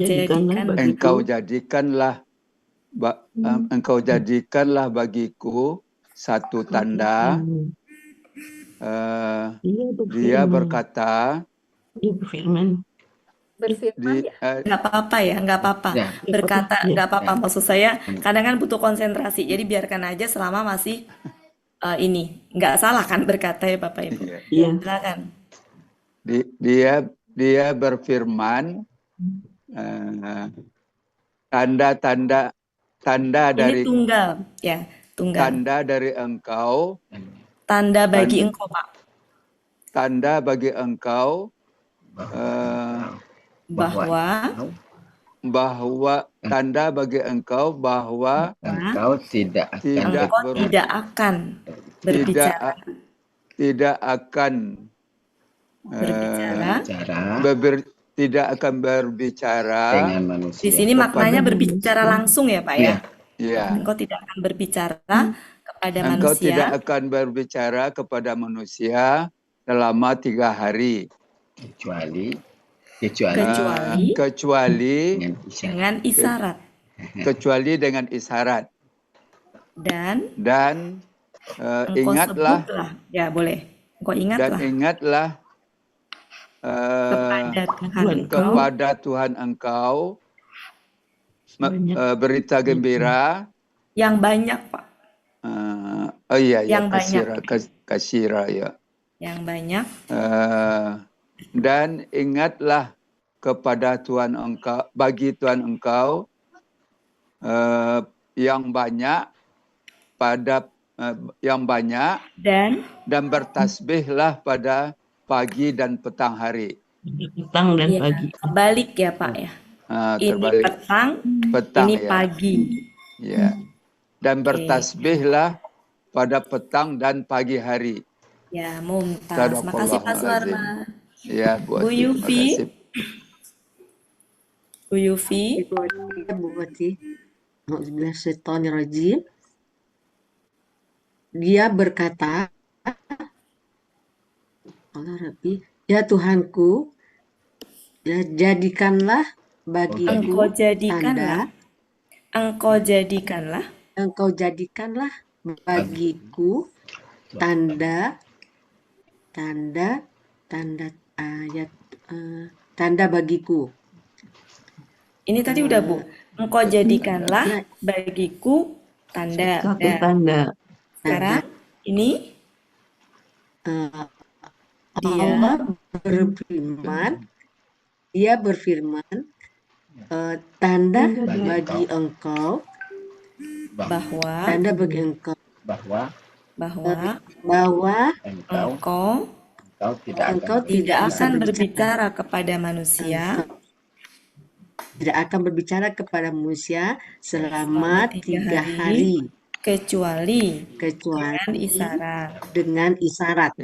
jadikanlah bagiku satu tanda. Dia berkata, nggak apa-apa ya, nggak apa-apa. Berkata nggak apa-apa. Maksud saya, kadang kan butuh konsentrasi. Jadi biarkan aja selama masih ini nggak salah kan berkata ya Bapak Ibu. Silakan. Dia berfirman, tanda dari ini tunggal ya, tunggal. Tanda dari engkau. Tanda bagi engkau Pak. Tanda bagi engkau bahwa tanda bagi engkau bahwa engkau tidak akan berbicara. Tidak akan berbicara dengan manusia. Di sini maknanya berbicara langsung ya Pak ya. Iya. Engkau tidak akan berbicara kepada manusia. Engkau tidak akan berbicara kepada manusia selama 3 hari. Kecuali dengan isyarat. Kecuali dengan isyarat. Dan ingatlah. Ya boleh. Engkau ingatlah. Dan ingatlah kepada Tuhan engkau berita gembira yang banyak Pak. Yang kasira ya. Yang banyak. Dan ingatlah kepada Tuhan engkau, bagi Tuhan engkau yang banyak dan bertasbihlah pada pagi dan petang hari. Petang dan pagi. Terbalik ya Pak ya. Terbalik. Ini petang ini ya. pagi. Ya. Dan bertasbihlah pada petang dan pagi hari. Ya, mumtaz. Makasih Pak Suarman. Ya, Bu Yufi. Bu Yufi. Dia berkata, Allah Rabbi, ya Tuhanku, ya jadikanlah bagiku Engkau jadikanlah bagiku tanda bagiku. Ini tadi udah Bu. Engkau jadikanlah bagiku Tanda. Satu tanda. Sekarang ini Allah berfirman, dia berfirman, tanda bagi engkau bahwa engkau tidak akan berbicara kepada manusia selama 3 hari kecuali dengan isyarat.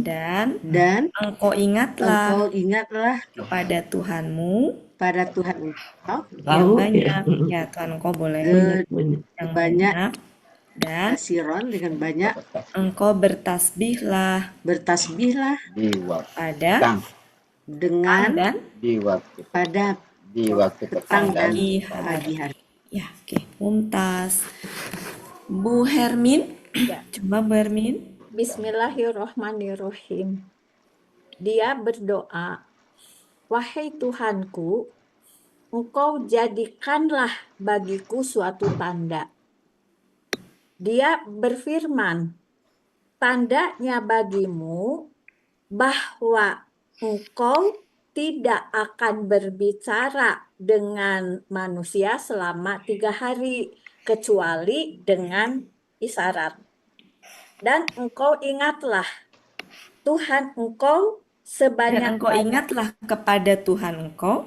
Dan engkau ingatlah kepada Tuhanmu yang banyak, ya Tuhan engkau boleh yang banyak, dan dengan banyak engkau bertasbihlah pada dengan dan di waktu petang dan pagi hari. Ya, oke. Mumtaz. Bu Hermin, coba Bu Hermin. Bismillahirrohmanirrohim. Dia berdoa, wahai Tuhanku, engkau jadikanlah bagiku suatu tanda. Dia berfirman, tandanya bagimu bahwa engkau tidak akan berbicara dengan manusia selama 3 hari, kecuali dengan isyarat. Dan engkau ingatlah Tuhan engkau Dan engkau ingatlah kepada Tuhan engkau.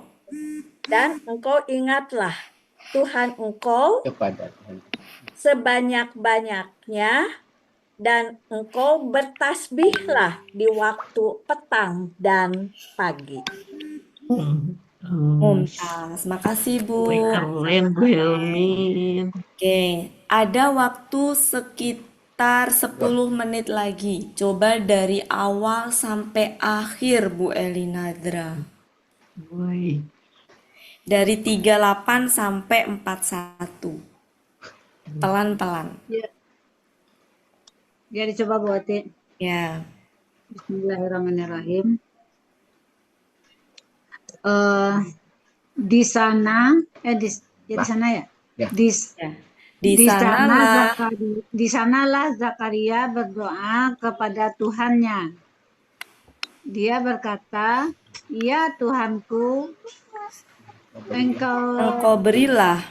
Dan engkau ingatlah Tuhan engkau sebanyak-banyaknya, dan engkau bertasbihlah di waktu petang dan pagi. Mumtaz, makasih Bu. Keren Bu Helmin. Oke, ada waktu sekitar 10 menit lagi. Coba dari awal sampai akhir Bu Elinadra. Dari 38 sampai 41. Pelan-pelan. Ya, dicoba Bu Ati. Ya. Bismillahirrahmanirrahim. Di sana di sana ya. Di sanalah Zakaria berdoa kepada Tuhannya. Dia berkata, ya Tuhanku, engkau berilah.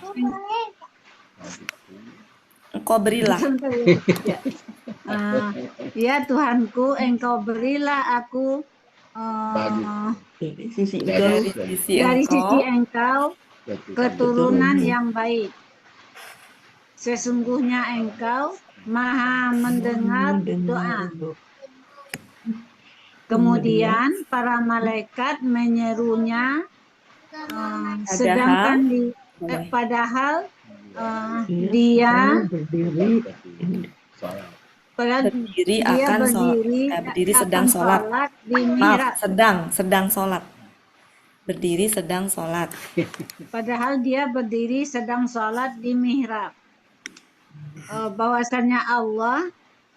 Ya Tuhanku, engkau berilah aku dari sisi engkau keturunan yang baik. Sesungguhnya engkau maha mendengar doa. Kemudian para malaikat menyerunya, sedangkan padahal dia sedang sholat. Sedang sholat. Berdiri sedang sholat. Padahal dia berdiri sedang sholat di mihrab. Bahwasanya Allah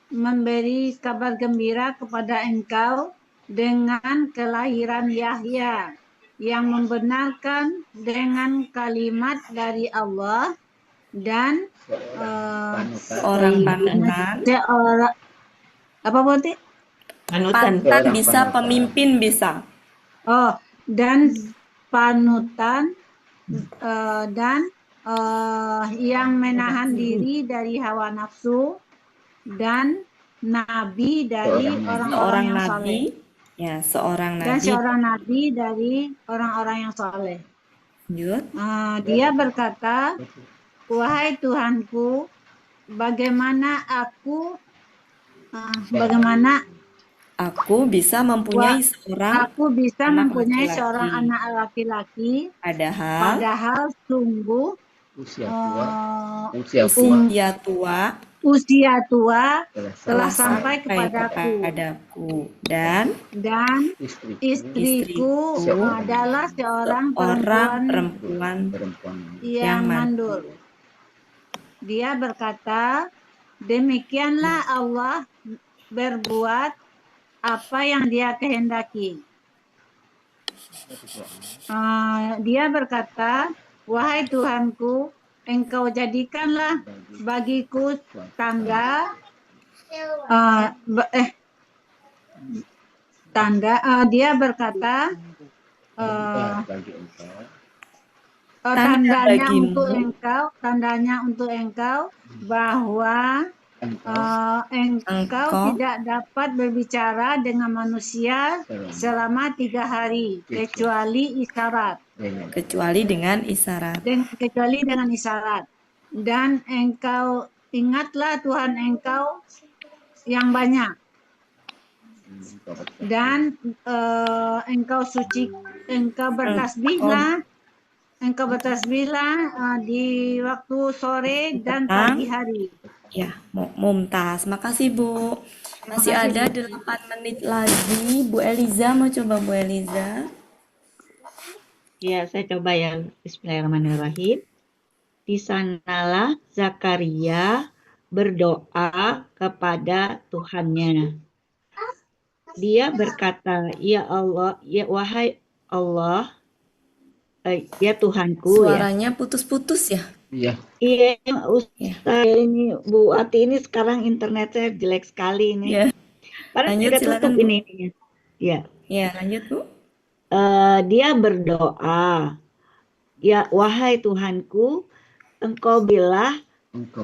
memberi kabar gembira kepada engkau dengan kelahiran Yahya yang membenarkan dengan kalimat dari Allah dan orang panutan. Apa berarti? Panutan bisa, pemimpin bisa. Dan panutan dan yang menahan diri dari hawa nafsu dan nabi dari orang-orang yang saleh. Ya, seorang nabi. Dan seorang nabi dari orang-orang yang saleh. Dia berkata, wahai Tuhanku, bagaimana aku bisa mempunyai seorang anak laki-laki, padahal sungguh usia tua telah sampai kepadaku, dan istriku adalah seorang perempuan yang mandul. Dia berkata, demikianlah Allah berbuat apa yang dia kehendaki. Dia berkata, wahai Tuhanku, engkau jadikanlah bagiku tanda dia berkata tandanya untuk engkau bahwa engkau tidak dapat berbicara dengan manusia selama 3 hari kecuali isyarat. Kecuali dengan isyarat. Dan engkau ingatlah Tuhan engkau yang banyak. Dan engkau bertasbihlah di waktu sore dan pagi hari. Ya, mumtaz. Makasih Bu. Masih ada 8 menit lagi. Bu Eliza mau coba Bu Eliza? Ya, saya coba ya. Bismillahirrahmanirrahim. Di sanalah Zakaria berdoa kepada Tuhannya. Dia berkata, ya Allah, ya wahai Allah, ya Tuhanku. Suaranya putus-putus ya? Iya. Iya, Ustaz, ini Bu Ati ini sekarang internet saya jelek sekali ini. Iya. Lanjut, silakan Bu. Ya. Ya, lanjut Bu. Dia berdoa, ya wahai Tuhanku, Engkau bilah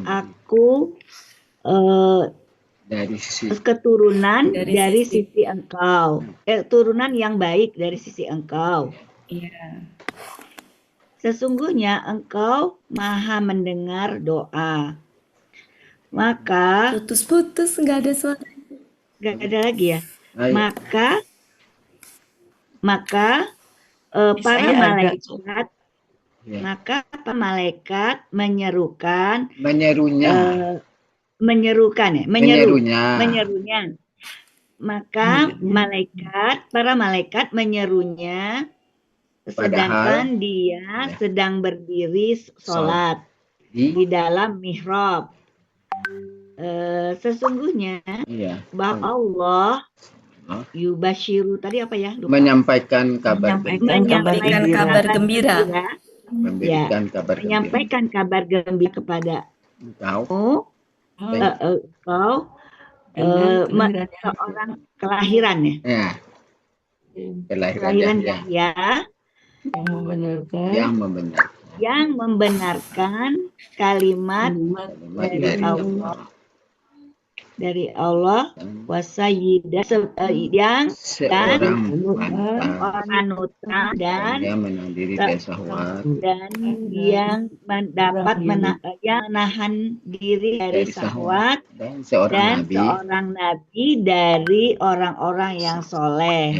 aku dari sisi keturunan dari sisi Engkau, turunan yang baik dari sisi Engkau. Iya. Sesungguhnya Engkau Maha mendengar doa. Maka putus-putus, nggak ada suara. Nggak ada lagi ya. Maka para malaikat menyerunya. Maka para malaikat menyerunya, sedangkan dia sedang berdiri sholat di dalam mihrab. Sesungguhnya bahwa Allah yubashiru tadi apa ya? Menyampaikan kabar gembira. Menyampaikan kabar gembira kepada engkau seorang kelahiran ya. Kelahiran Yahya yang membenarkan kalimat dari Allah wasayyidah yang panutan dan yang dapat menahan diri dari syahwat dan seorang nabi dari orang-orang yang soleh.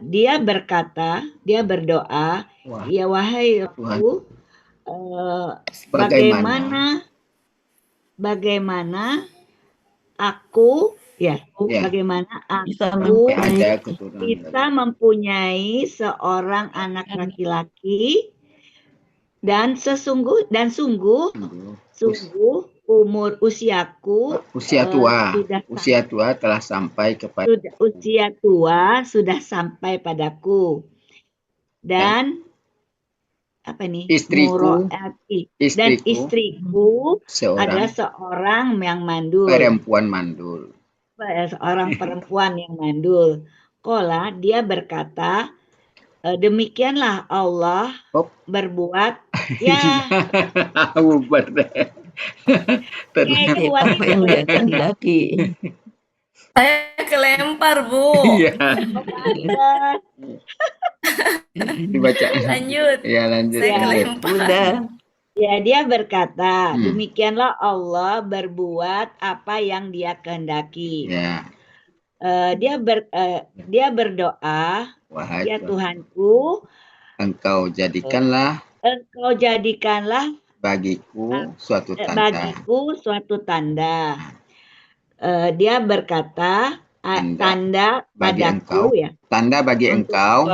Dia berdoa, ya wahai Tuhanku, bagaimana aku bisa mempunyai seorang anak laki-laki dan sungguh usia tua telah sampai kepada sudah sampai padaku dan istriku adalah seorang yang mandul. Seorang perempuan yang mandul. Dia berkata, demikianlah Allah berbuat apa yang dia kehendaki. Saya kelempar Bu. Dibaca. Lanjut. Ya, lanjut. Saya kelempar. Ya, dia berkata, demikianlah Allah berbuat apa yang dia kehendaki. Ya. Dia berdoa, ya Tuhanku, Engkau jadikanlah bagiku suatu tanda. Dia berkata, tanda padaku ya. Tanda bagi engkau.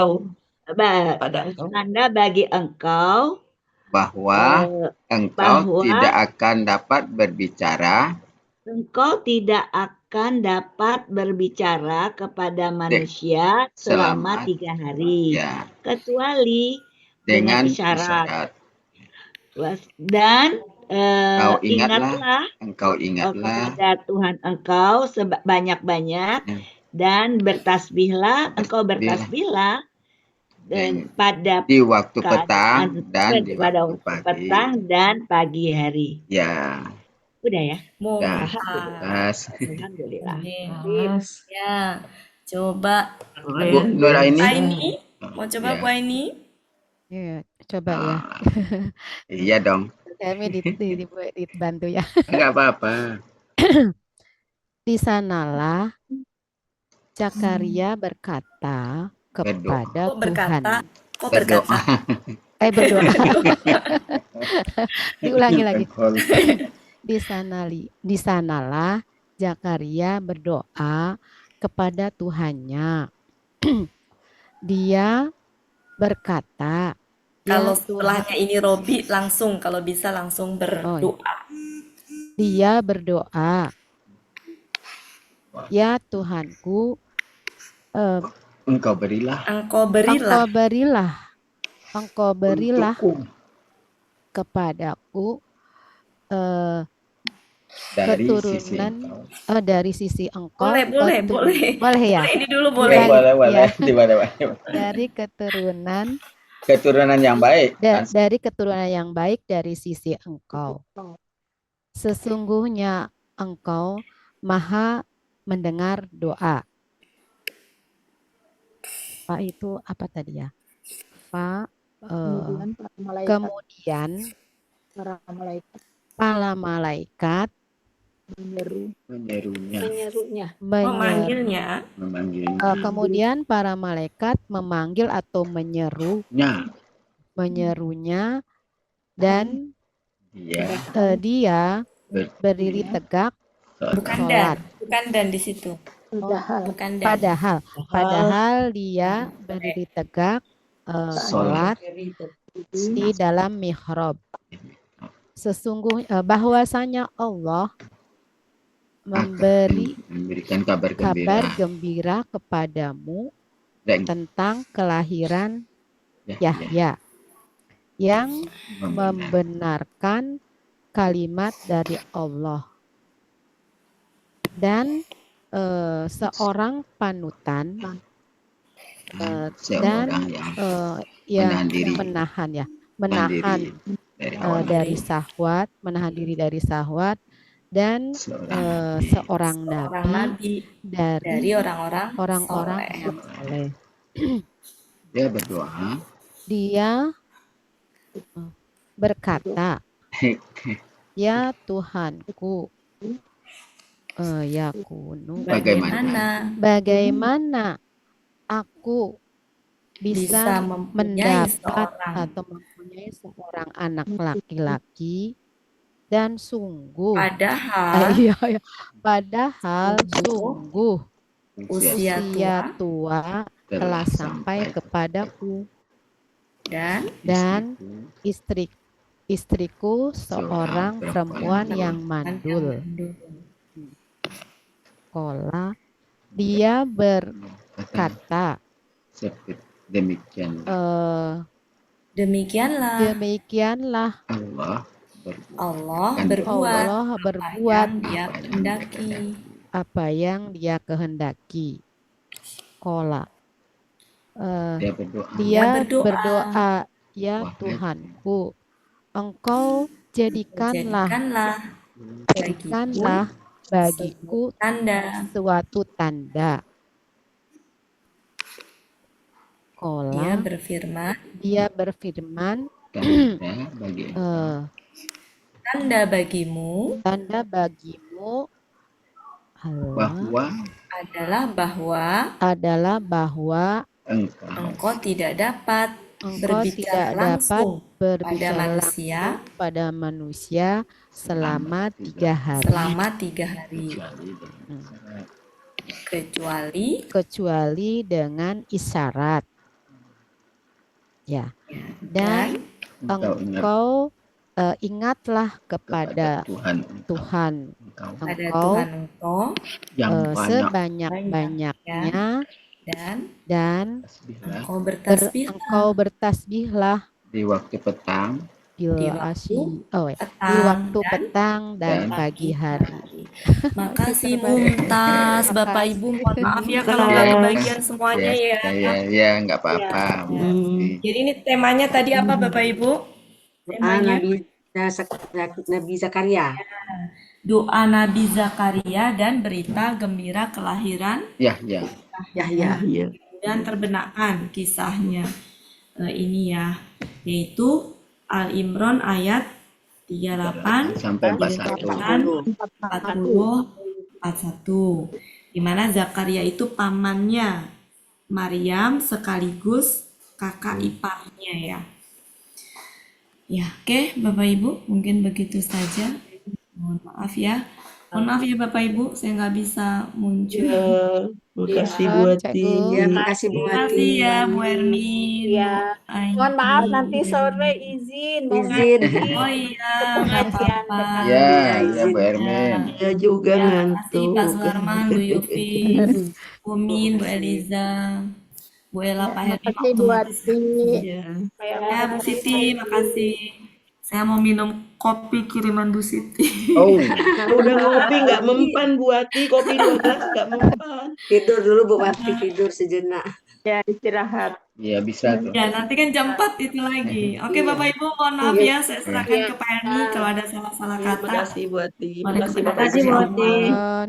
Tanda bagi engkau bahwa engkau tidak akan dapat berbicara. Engkau tidak akan dapat berbicara kepada manusia selama 3 hari. Kecuali dengan isyarat. Dan engkau ingatlah kepada Tuhan engkau sebanyak-banyak Ya. dan engkau bertasbihlah dan pada di waktu petang dan di pada waktu pagi. petang dan pagi hari. Ya. Udah ya? Ya. Alhamdulillah. Pas. Alhamdulillah. Ya, coba Bu Nuraini. Aini, mau coba Ya. Bu Aini? Iya, coba ya. Iya dong. Kami dibantu ya. Enggak apa-apa. Di sanalah Zakaria berkata kepada Kok berkata? Tuhan. Kok berkata? Berdoa. Diulangi lagi. Di sanalah Zakaria berdoa kepada Tuhannya. Dia berkata, Kalau "Ya setelahnya ini Robi, langsung kalau bisa langsung berdoa. Dia berdoa, "Ya Tuhanku, Engkau berilah kepadaku dari keturunan dari sisi engkau." Boleh ya. Ini dulu boleh. Boleh. Dari keturunan yang baik. Dari keturunan yang baik dari sisi engkau. Sesungguhnya engkau maha mendengar doa. Pak itu apa tadi ya? Pak kemudian para malaikat Memanggilnya. Kemudian para malaikat memanggil atau menyerunya dan dia berdiri tegak sholat. Bukan dan di situ. Padahal dia berdiri tegak sholat di dalam mihrab. Sesungguhnya bahwasanya Allah memberikan kabar gembira kepadamu tentang kelahiran Yahya yang membenarkan kalimat dari Allah dan seorang panutan dan yang menahan diri dari syahwat dan seorang nabi dari orang-orang yang soleh. Dia berdoa. Dia berkata, "Ya Tuhanku, ya kunu, bagaimana aku bisa mendapat atau mempunyai seorang anak laki-laki dan sungguh padahal sungguh usia tua telah sampai kepadaku dan istriku seorang perempuan yang mandul." Dia berkata, demikianlah Allah berbuat apa yang dia kehendaki. Dia berdoa, "Ya Tuhanku, engkau jadikanlah bagiku suatu tanda." Dia berfirman, tanda bagimu adalah bahwa engkau tidak dapat berbicara langsung pada manusia selama 3 hari. Kecuali dengan isyarat. Ya. Dan engkau ingatlah kepada Tuhan engkau sebanyak-banyaknya dan engkau bertasbihlah di waktu petang Bil di asyi. waktu Oh ya. Di petang waktu dan petang dan pagi hari. hari. Makasih Mumtaz, Bapak Ibu. Mohon maaf ya kalau nggak Ya, kebagian semuanya ya. ya, nggak apa-apa. Ya. Jadi ini temanya tadi apa Bapak Ibu? Temanya Nabi Zakaria. doa Nabi Zakaria dan berita gembira kelahiran Ya. dan terbenakkan kisahnya. Ini ya, yaitu Al-Imran ayat 38 sampai 41. 41, di mana Zakaria itu pamannya Maryam sekaligus kakak iparnya ya. Ya, oke Bapak Ibu, mungkin begitu saja. Mohon maaf ya. Mohon maaf ya Bapak Ibu, saya nggak bisa muncul. Makasih Bu Ati. Makasih Bu Terima kasih ya Bu Ermin. Ya. Mohon maaf nanti sore izin mau Izin. ngaji. Oh iya, Pengajian apa-apa. Ya Bu Ermin. Ya juga Ya, makasih Pak ngantuk. Sularman, Bu Yufi, Bu Min, Bu Eliza, Bu Ella, Pak Herdi, Makasih Bu Ati. Ya, Bu Siti, makasih. Saya mau minum kopi kiriman Bu Siti. Oh, Udah ngopi nggak mempan Bu Ati, kopi 2 gelas nggak mempan. Tidur dulu Bu Wati, tidur sejenak. Ya istirahat. ya bisa tuh. Ya, nanti kan jam 4 itu lagi. Oke, Bapak Ibu, mohon maaf ya, saya serahkan ke Pak Erni kalau ada salah-salah Terima kata. kasih Bu Ati. Terima kasih Bapak Makasih Bu Ibu. Ati.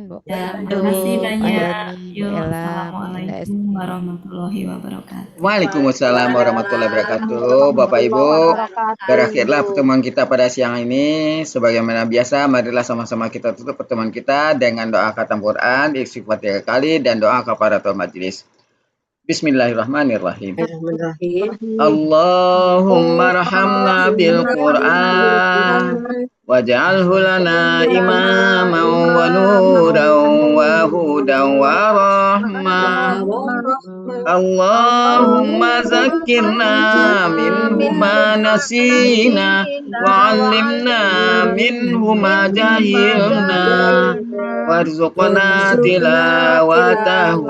Bu Ya, Erni, terima kasih Pak banyak. Dani, Bu Yuk, Ella, Bunda Assalamualaikum warahmatullahi wabarakatuh. Waalaikumsalam warahmatullahi wabarakatuh. Bapak Ibu, berakhirlah pertemuan kita pada siang ini. Sebagaimana biasa, marilah sama-sama kita tutup pertemuan kita dengan doa khatam Quran, istighfar 3 kali, dan doa kafaratul majelis. Bismillahirrahmanirrahim. Allahumma rahamna bil Qur'an waj'alhu lana imaman wa nuran wa hudan wa rahmah. Allahumma zakkirna minhu ma nasina wa 'allimna minhu ma jahilna warzuqna tilawatahu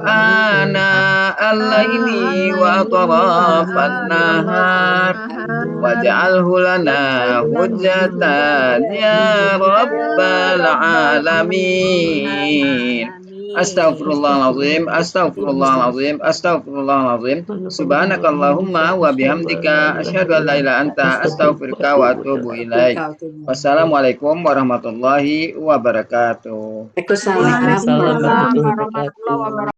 ana al-laili wa atrafan nahar waj'alhu lana hujjatan ya rabbal alamin. Astaghfirullahaladzim, astaghfirullahaladzim, astaghfirullahaladzim. Subhanakallahumma wa bihamdika asyhadu an la ilaha anta astaghfiruka wa atubu ilaik. Wassalamualaikum warahmatullahi wabarakatuh. Waalaikumsalam warahmatullahi wabarakatuh.